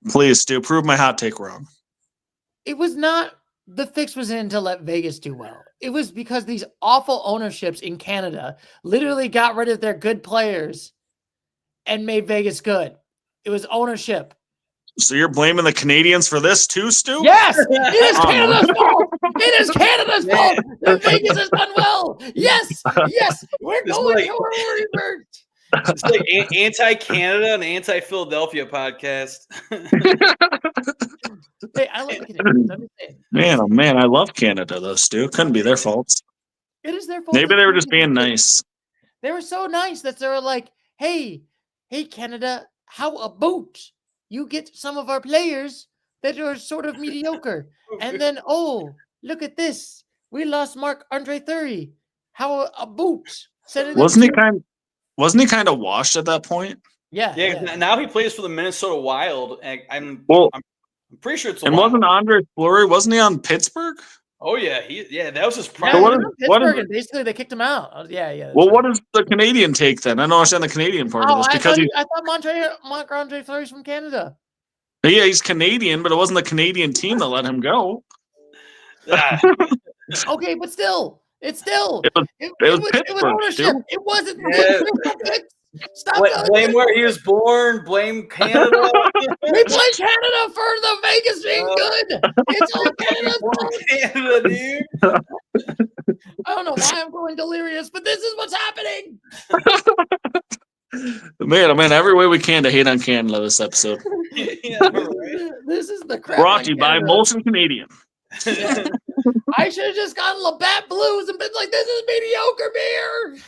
Please, Stu, prove my hot take wrong. It was not the fix was in to let Vegas do well. It was because these awful ownerships in Canada literally got rid of their good players and made Vegas good. It was ownership. So you're blaming the Canadians for this too, Stu? Yes, it is Canada's fault. It is Canada's fault that Vegas has done well. Yes, we're going to revert. It's like anti-Canada and anti-Philadelphia podcast. Hey, I love the Canadians. Man, oh man, I love Canada though, Stu. Couldn't be their fault. It is their fault. Maybe they were just being nice. They were so nice that they were like, hey, Canada, how about you get some of our players that are sort of mediocre? And then, oh, look at this. We lost Marc-Andre Fleury. How about Wasn't he kind of washed at that point? Yeah. Now he plays for the Minnesota Wild. I'm pretty sure it's. And wasn't Andre Fleury? Wasn't he on Pittsburgh? Oh yeah, that was his prime. So Pittsburgh, and basically they kicked him out. Yeah. Well, what is the Canadian take then? I don't understand the Canadian part of this because I thought Marc-Andre Fleury's from Canada. Yeah, he's Canadian, but it wasn't the Canadian team that let him go. Okay, but still, it was ownership. It wasn't. Stop. Blame where he was born. Blame Canada. We blame Canada for the Vegas being good. It's all Canada, dude. I don't know why I'm going delirious, but this is what's happening. Man, every way we can to hate on Canada this episode. This is the crap. Brought to you by Molson Canadian. I should have just gotten Labatt Blues and been like, this is mediocre beer.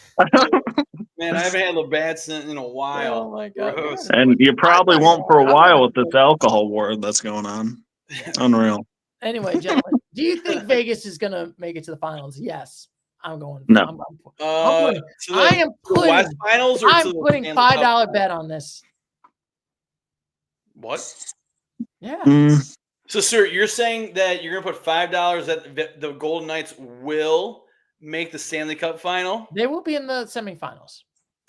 Man, I haven't had Labatt's in a while. Oh my God. Gross. And you probably won't for a while with this alcohol war that's going on. Unreal. Anyway, gentlemen, do you think Vegas is going to make it to the finals? Yes. I'm going. No. I am putting $5 bet on this. What? Yeah. So, sir, you're saying that you're going to put $5 that the Golden Knights will make the Stanley Cup final? They will be in the semifinals.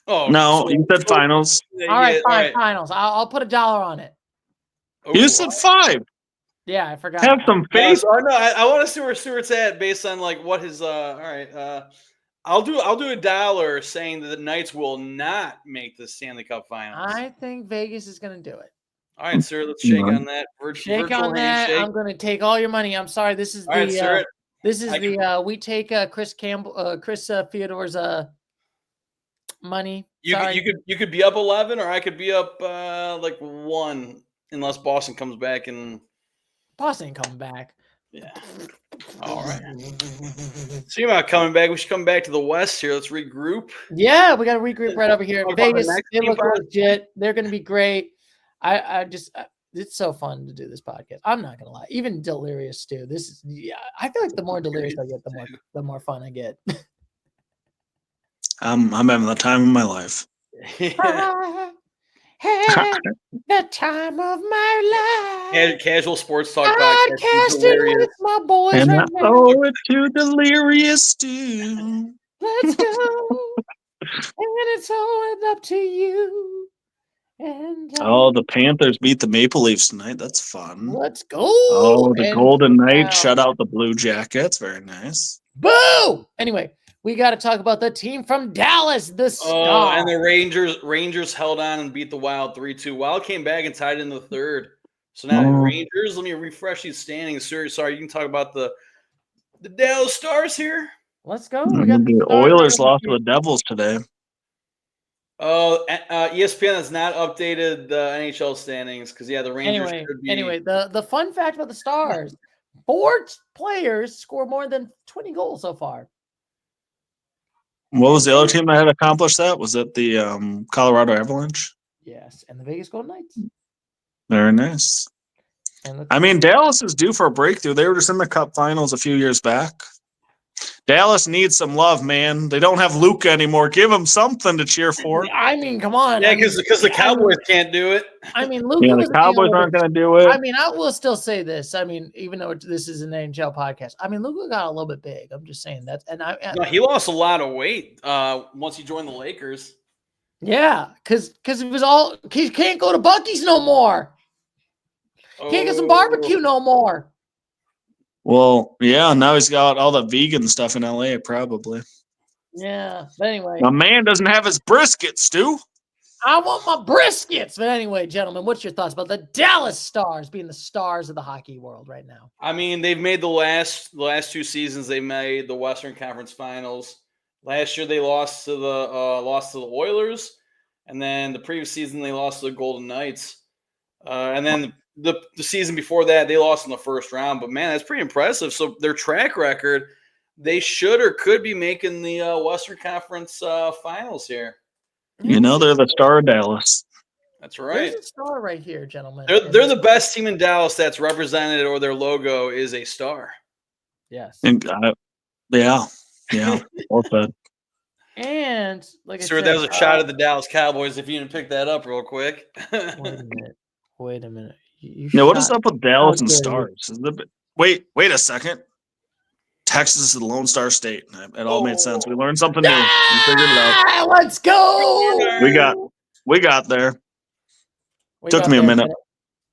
Oh no, you said finals. All right, fine, finals. I'll put $1 on it. You said 5. Yeah, I forgot. Have some faith. I want to see where Stewart's at based on like what his. All right, I'll do $1 saying that the Knights will not make the Stanley Cup finals. I think Vegas is going to do it. All right, sir. Let's shake on that. Shake on that. I'm going to take all your money. I'm sorry. This is we take Chris Theodore's money. You could be up 11, or I could be up like 1, unless Boston comes back and. Boston ain't coming back. Yeah. All right. Speaking about coming back, we should come back to the West here. Let's regroup. Yeah, we got to regroup right over here. Vegas, they look legit. They're going to be great. It's so fun to do this podcast. I'm not going to lie. Even delirious too. I feel like the more delirious I get, the more fun I get. I'm having the time of my life. The time of my life. Casual sports talk podcast. Podcasting with my boys. And I owe it to delirious Stu. Let's go. And it's all up to you. And the Panthers beat the Maple Leafs tonight. That's fun. Let's go. Oh, the Golden Knights shut out the Blue Jackets. Very nice. Boo! Anyway, we got to talk about the team from Dallas, the Stars. And the Rangers held on and beat the Wild 3-2. Wild came back and tied in the third. So now the Rangers, let me refresh these standings. Sorry, you can talk about the Dallas Stars here. Let's go. We got the Oilers lost to the Devils today. Oh, ESPN has not updated the NHL standings because, the Rangers could be. Anyway, the fun fact about the Stars, 4 players score more than 20 goals so far. What was the other team that had accomplished that? Was it the Colorado Avalanche? Yes, and the Vegas Golden Knights. Very nice. Dallas is due for a breakthrough. They were just in the Cup Finals a few years back. Dallas needs some love, man. They don't have Luka anymore. Give them something to cheer for. I mean, come on. Yeah, because the Cowboys can't do it. I mean, Luka Yeah, the Cowboys aren't going to do it. I mean, I will still say this. I mean, even though this is an NHL podcast, I mean, Luka got a little bit big. I'm just saying that. And No, he lost a lot of weight once he joined the Lakers. Yeah, because it was all he can't go to Buc-ee's no more. Can't get some barbecue no more. Well, yeah, now he's got all the vegan stuff in LA, probably. Yeah, but anyway. My man doesn't have his brisket, Stu. I want my briskets. But anyway, gentlemen, what's your thoughts about the Dallas Stars being the stars of the hockey world right now? I mean, they've made the last 2 seasons. They made the Western Conference Finals. Last year, they lost to the Oilers, and then the previous season they lost to the Golden Knights. And then the season before that, they lost in the first round. But man, that's pretty impressive. So their track record, they should or could be making the Western Conference Finals here. You know, they're the star of Dallas. That's right. There's a star right here, gentlemen. They're the best team in Dallas that's represented, or their logo is a star. Yes. And, yeah, well said. And like I Sir, said, that was a shot at the Dallas Cowboys. If you didn't pick that up real quick. Wait a minute. What is up with Dallas and Stars? Wait a second. Texas is the Lone Star State. It all made sense. We learned something new. We figured it out. Let's go. We got there. Took me a minute.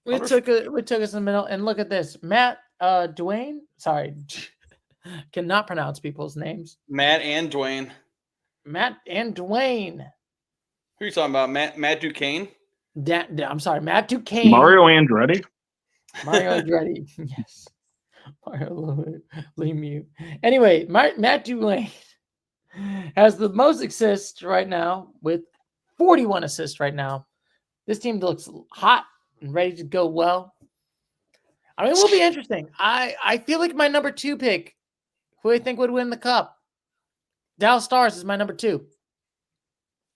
We took us a minute, and look at this. Matt Dwayne. Sorry, cannot pronounce people's names. Matt and Dwayne. Who are you talking about? Matt Duquesne? I'm sorry, Matt Duquesne. Mario Andretti. Yes. Mario Lemieux. Anyway, Matt Duquesne has the most assists right now with 41 assists right now. This team looks hot and ready to go well. I mean, it will be interesting. I feel like my number 2 pick, who I think would win the cup, Dallas Stars is my number 2.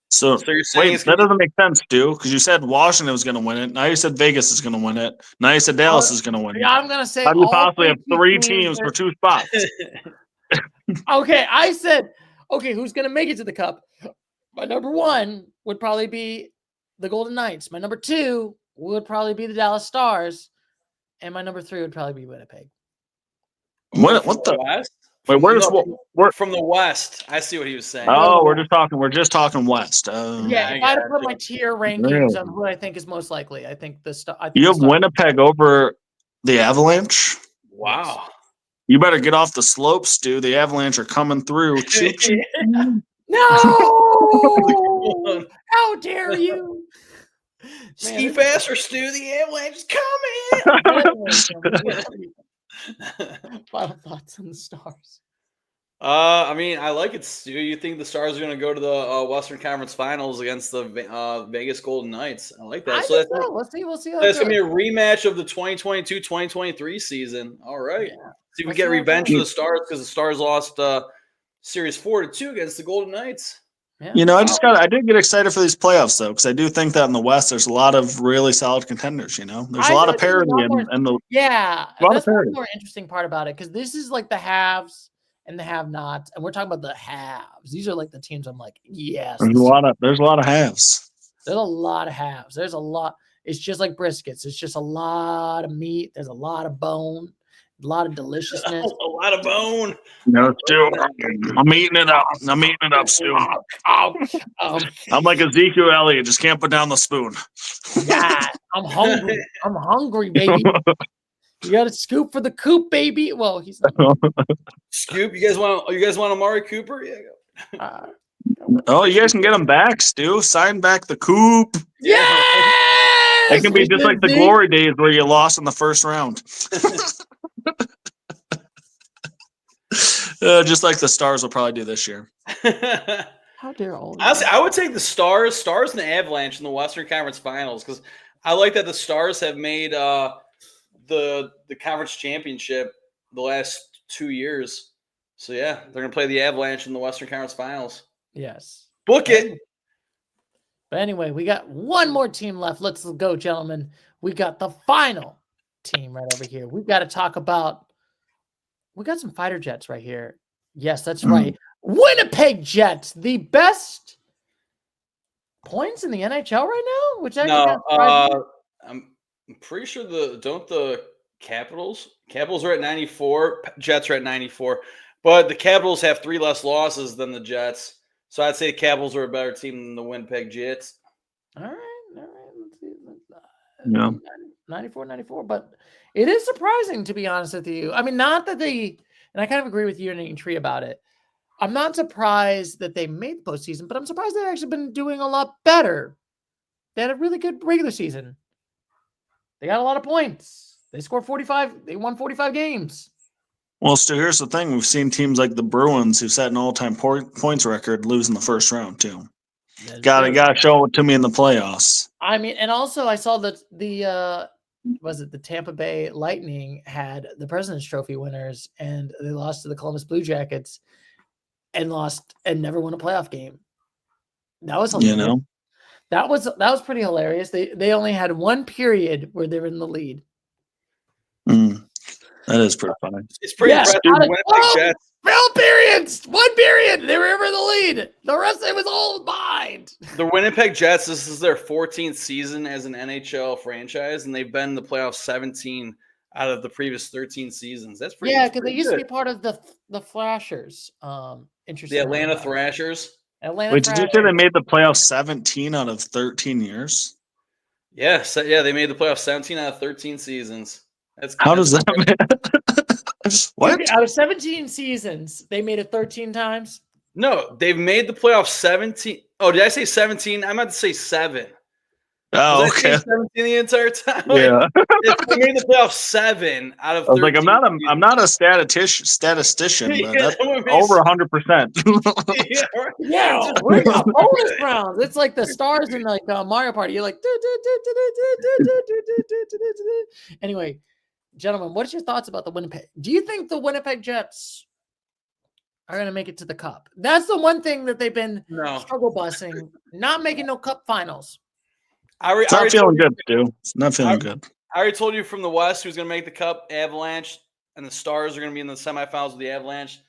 So you're saying wait, that doesn't make sense, Stu, because you said Washington was going to win it. Now you said Vegas is going to win it. Now you said Dallas is going to win it. Yeah, I'm going to say. How do you possibly have 3 teams for 2 spots? Okay, I said, who's going to make it to the cup? My number 1 would probably be the Golden Knights. My number 2 would probably be the Dallas Stars. And my number 3 would probably be Winnipeg. What the? West? Wait, where from the West? I see what he was saying. Oh, we're just talking West. Yeah, if I had to put my tier rankings on who I think is most likely, I think you have Winnipeg over the Avalanche. Wow. You better get off the slopes, Stu. The Avalanche are coming through. No! How dare you? Ski faster, Stu. The Avalanche is coming. Final thoughts on the Stars. I mean, I like it, Stu. You think the Stars are going to go to the Western Conference Finals against the Vegas Golden Knights? I like that. Let's see. We'll see. That's going to be a rematch of the 2022-2023 season. All right. Yeah. See if we get revenge for the Stars, because the Stars lost Series 4-2 against the Golden Knights. Yeah. You know, I did get excited for these playoffs, though, because I do think that in the West there's a lot of really solid contenders. You know, there's a lot of parity in the that's the more interesting part about it, because this is like the haves and the have-nots, and we're talking about the haves. These are like the teams I'm like, yes. There's a lot of halves. There's a lot of halves. There's a lot. It's just like briskets. It's just a lot of meat. There's a lot of bone. A lot of deliciousness. A lot of bone. No, Stu. I'm eating it up. Stu. I'm like Ezekiel Elliott. Just can't put down the spoon. Yeah, I'm hungry, baby. You got to scoop for the coop, baby. Well, he's not. Scoop. You guys want Amari Cooper? Yeah. You guys can get him back, Stu. Sign back the coop. Yeah. It can be just like the glory days where you lost in the first round. Just like the Stars will probably do this year. How dare all? I would take the Stars and the Avalanche in the Western Conference Finals, because I like that the Stars have made the conference championship the last 2 years. So yeah, they're gonna play the Avalanche in the Western Conference Finals. Yes, book it. But anyway, we got one more team left. Let's go, gentlemen. We got the final team right over here. We've got to talk about. We got some fighter jets right here. Yes, that's right. Winnipeg Jets, the best points in the NHL right now, which actually kind of surprised me. I'm pretty sure the Capitals are at 94, Jets are at 94, but the Capitals have 3 less losses than the Jets, so I'd say the Capitals are a better team than the Winnipeg Jets. All right. Let's see. Yeah. 94, but it is surprising, to be honest with you. I mean, not that they, and I kind of agree with you and Tree about it. I'm not surprised that they made the postseason, but I'm surprised they've actually been doing a lot better. They had a really good regular season. They got a lot of points. They scored 45. They won 45 games. Well, Stu, here's the thing. We've seen teams like the Bruins, who set an all-time points record, lose in the first round, too. Got to show it to me in the playoffs. I mean, and also I saw that the Tampa Bay Lightning had the President's Trophy winners, and they lost to the Columbus Blue Jackets and never won a playoff game. That was hilarious. That was pretty hilarious. They only had one period where they were in the lead. That is pretty funny. It's pretty impressive. Real periods. One period. They were in the lead. The rest of it was all behind. The Winnipeg Jets, this is their 14th season as an NHL franchise, and they've been in the playoffs 17 out of the previous 13 seasons. That's pretty. Yeah, because they used to be part of the Thrashers. Interesting. The Atlanta Thrashers. Wait, did you say they made the playoffs 17 out of 13 years? Yeah, they made the playoffs 17 out of 13 seasons. How does that mean? What? Out of 17 seasons, they made it 13 times? No, they've made the playoffs 17. Oh, did I say 17? I meant to say 7. Oh, okay. 17 the entire time. Yeah. They made the playoffs 7 out of 13. I was like, I'm not a statistician, but that's over 100%. Yeah, we're bonus rounds. It's like the stars in like Mario Party. You're like, anyway, gentlemen, what's your thoughts about the Winnipeg? Do you think the Winnipeg Jets are going to make it to the Cup? That's the one thing that they've been struggle busing, not making no Cup finals. It's not feeling good, Stu. It's not feeling good. I already told you from the West who's going to make the Cup. Avalanche and the Stars are going to be in the semifinals with the Avalanche.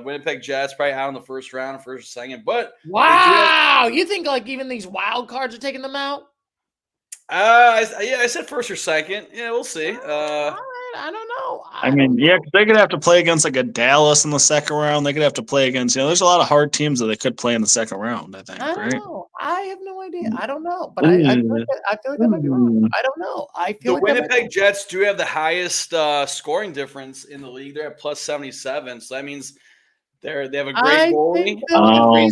Winnipeg Jets probably out in the first round, first or second. But wow, you think like even these wild cards are taking them out? I said first or second. Yeah, we'll see. All right, I don't know. I mean, they could have to play against like a Dallas in the second round. They could have to play against, there's a lot of hard teams that they could play in the second round, I think. I don't know. I have no idea. I don't know. But I feel like I might be wrong. I don't know. I feel the Winnipeg Jets do have the highest scoring difference in the league. They're at plus 77. So that means they have a great goalie.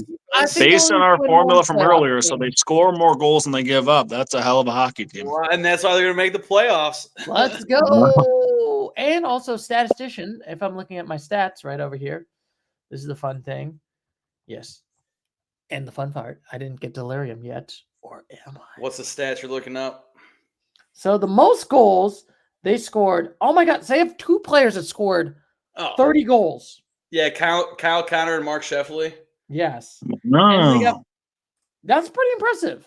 Based on our formula from earlier, so they score more goals than they give up. That's a hell of a hockey team. Well, and that's why they're going to make the playoffs. Let's go. And also statistician, if I'm looking at my stats right over here, this is the fun thing. Yes. And the fun part, I didn't get delirium yet, or am I? What's the stats you're looking up? So the most goals they scored, oh my God, so they have 2 players that scored 30 goals. Yeah, Kyle Connor and Mark Sheffley. Yes. No. That's pretty impressive.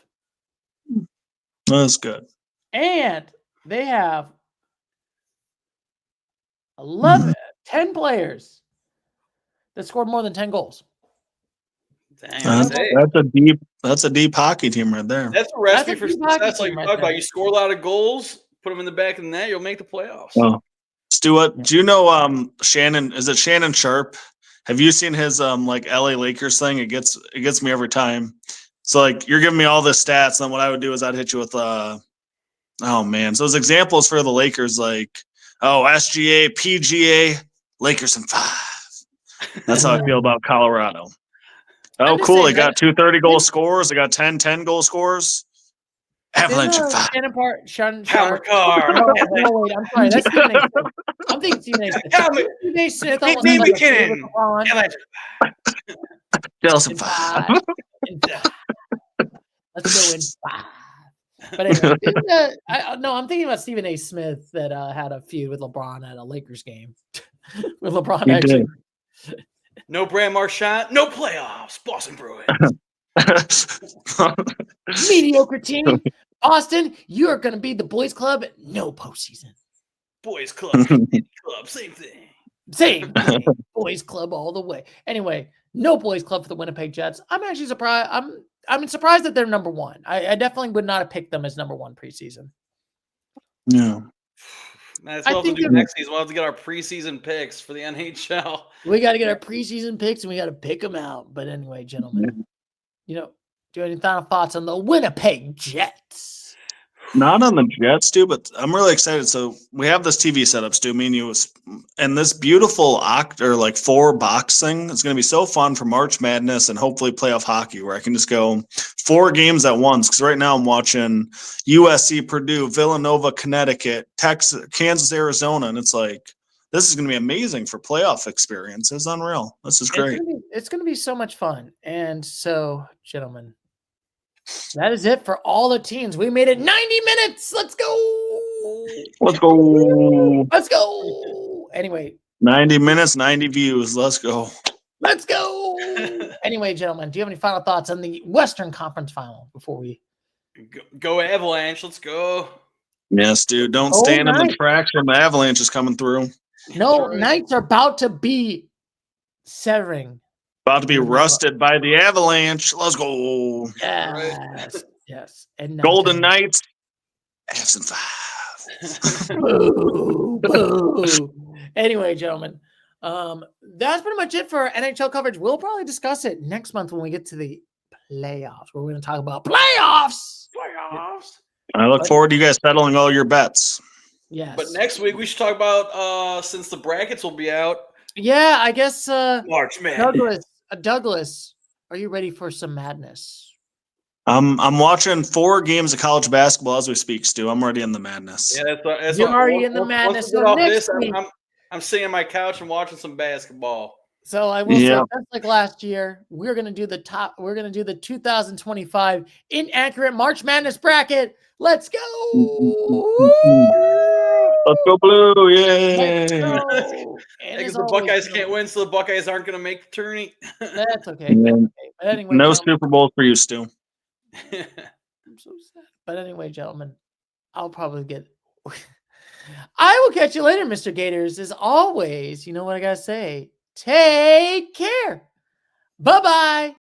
That's good. And they have 10 players that scored more than 10 goals. Dang, that's a deep hockey team right there. That's a recipe for success. Like you talk about, you score a lot of goals, put them in the back of the net, you'll make the playoffs. Oh. Stu, do you know Shannon? Is it Shannon Sharp? Have you seen his like LA Lakers thing? It gets me every time. So like you're giving me all the stats, and what I would do is I'd hit you with so his examples for the Lakers like SGA, PGA, Lakers in 5. That's how I feel about Colorado. Oh, cool! They got 2 30-goal scorers. They got 10 goal scorers. Avalanche in 5. Sean Car. No, wait, I'm sorry. That's Stephen A. Smith. I'm thinking Stephen A. Smith. Stephen A. Smith. Nate McKinnon. Dallas in 5. Let's go in 5. But anyway, I'm thinking about Stephen A. Smith that had a feud with LeBron at a Lakers game. With LeBron actually. No Brand Marchand, no playoffs. Boston Bruins. Mediocre team. Austin, you are going to be the boys club. No postseason. Boys club, club, same thing. Same thing. Boys club all the way. Anyway, no boys club for the Winnipeg Jets. I'm actually surprised. I'm surprised that they're number one. I definitely would not have picked them as number one preseason. Yeah. That's what we'll do next season. We'll have to get our preseason picks for the NHL. We got to get our preseason picks and we got to pick them out. But anyway, gentlemen, do you have any final thoughts on the Winnipeg Jets? Not on the Jets, Stu, but I'm really excited. So we have this TV setup, Stu, me and you, and this beautiful 4-box thing. It's going to be so fun for March Madness and hopefully playoff hockey, where I can just go 4 games at once. Because right now I'm watching USC, Purdue, Villanova, Connecticut, Texas, Kansas, Arizona, and it's like this is going to be amazing for playoff experience. It's unreal. This is great. It's going to be so much fun. And so, gentlemen, that is it for all the teams. We made it 90 minutes. Let's go. Let's go. Let's go. Anyway. 90 minutes, 90 views. Let's go. Let's go. Anyway, gentlemen, do you have any final thoughts on the Western Conference Final before we go Avalanche? Let's go. Yes, dude. Don't stand in the tracks when the Avalanche is coming through. No, Knights are about to be severing. About to be rusted by the Avalanche. Let's go. Yes. Yes. And Golden Knights. Fs and 5. Boo, boo. Anyway, gentlemen, that's pretty much it for NHL coverage. We'll probably discuss it next month when we get to the playoffs. We're going to talk about playoffs. I look forward to you guys settling all your bets. Yes. But next week we should talk about since the brackets will be out. Yeah, I guess March Madness. Douglas, are you ready for some madness? I'm watching 4 games of college basketball as we speak, Stu. I'm already in the madness. Yeah, that's You're already in the madness. So next week, I'm sitting on my couch and watching some basketball. So I will say, just like last year, we're gonna do the 2025 inaccurate March Madness bracket. Let's go! Let's go blue! Yay! Because the Buckeyes can't win, so the Buckeyes aren't going to make the tourney. That's okay. That's okay. But anyway, no Super Bowl for you, Stu. I'm so sad. But anyway, gentlemen, I'll probably get. I will catch you later, Mr. Gators. As always, you know what I gotta say. Take care. Bye-bye.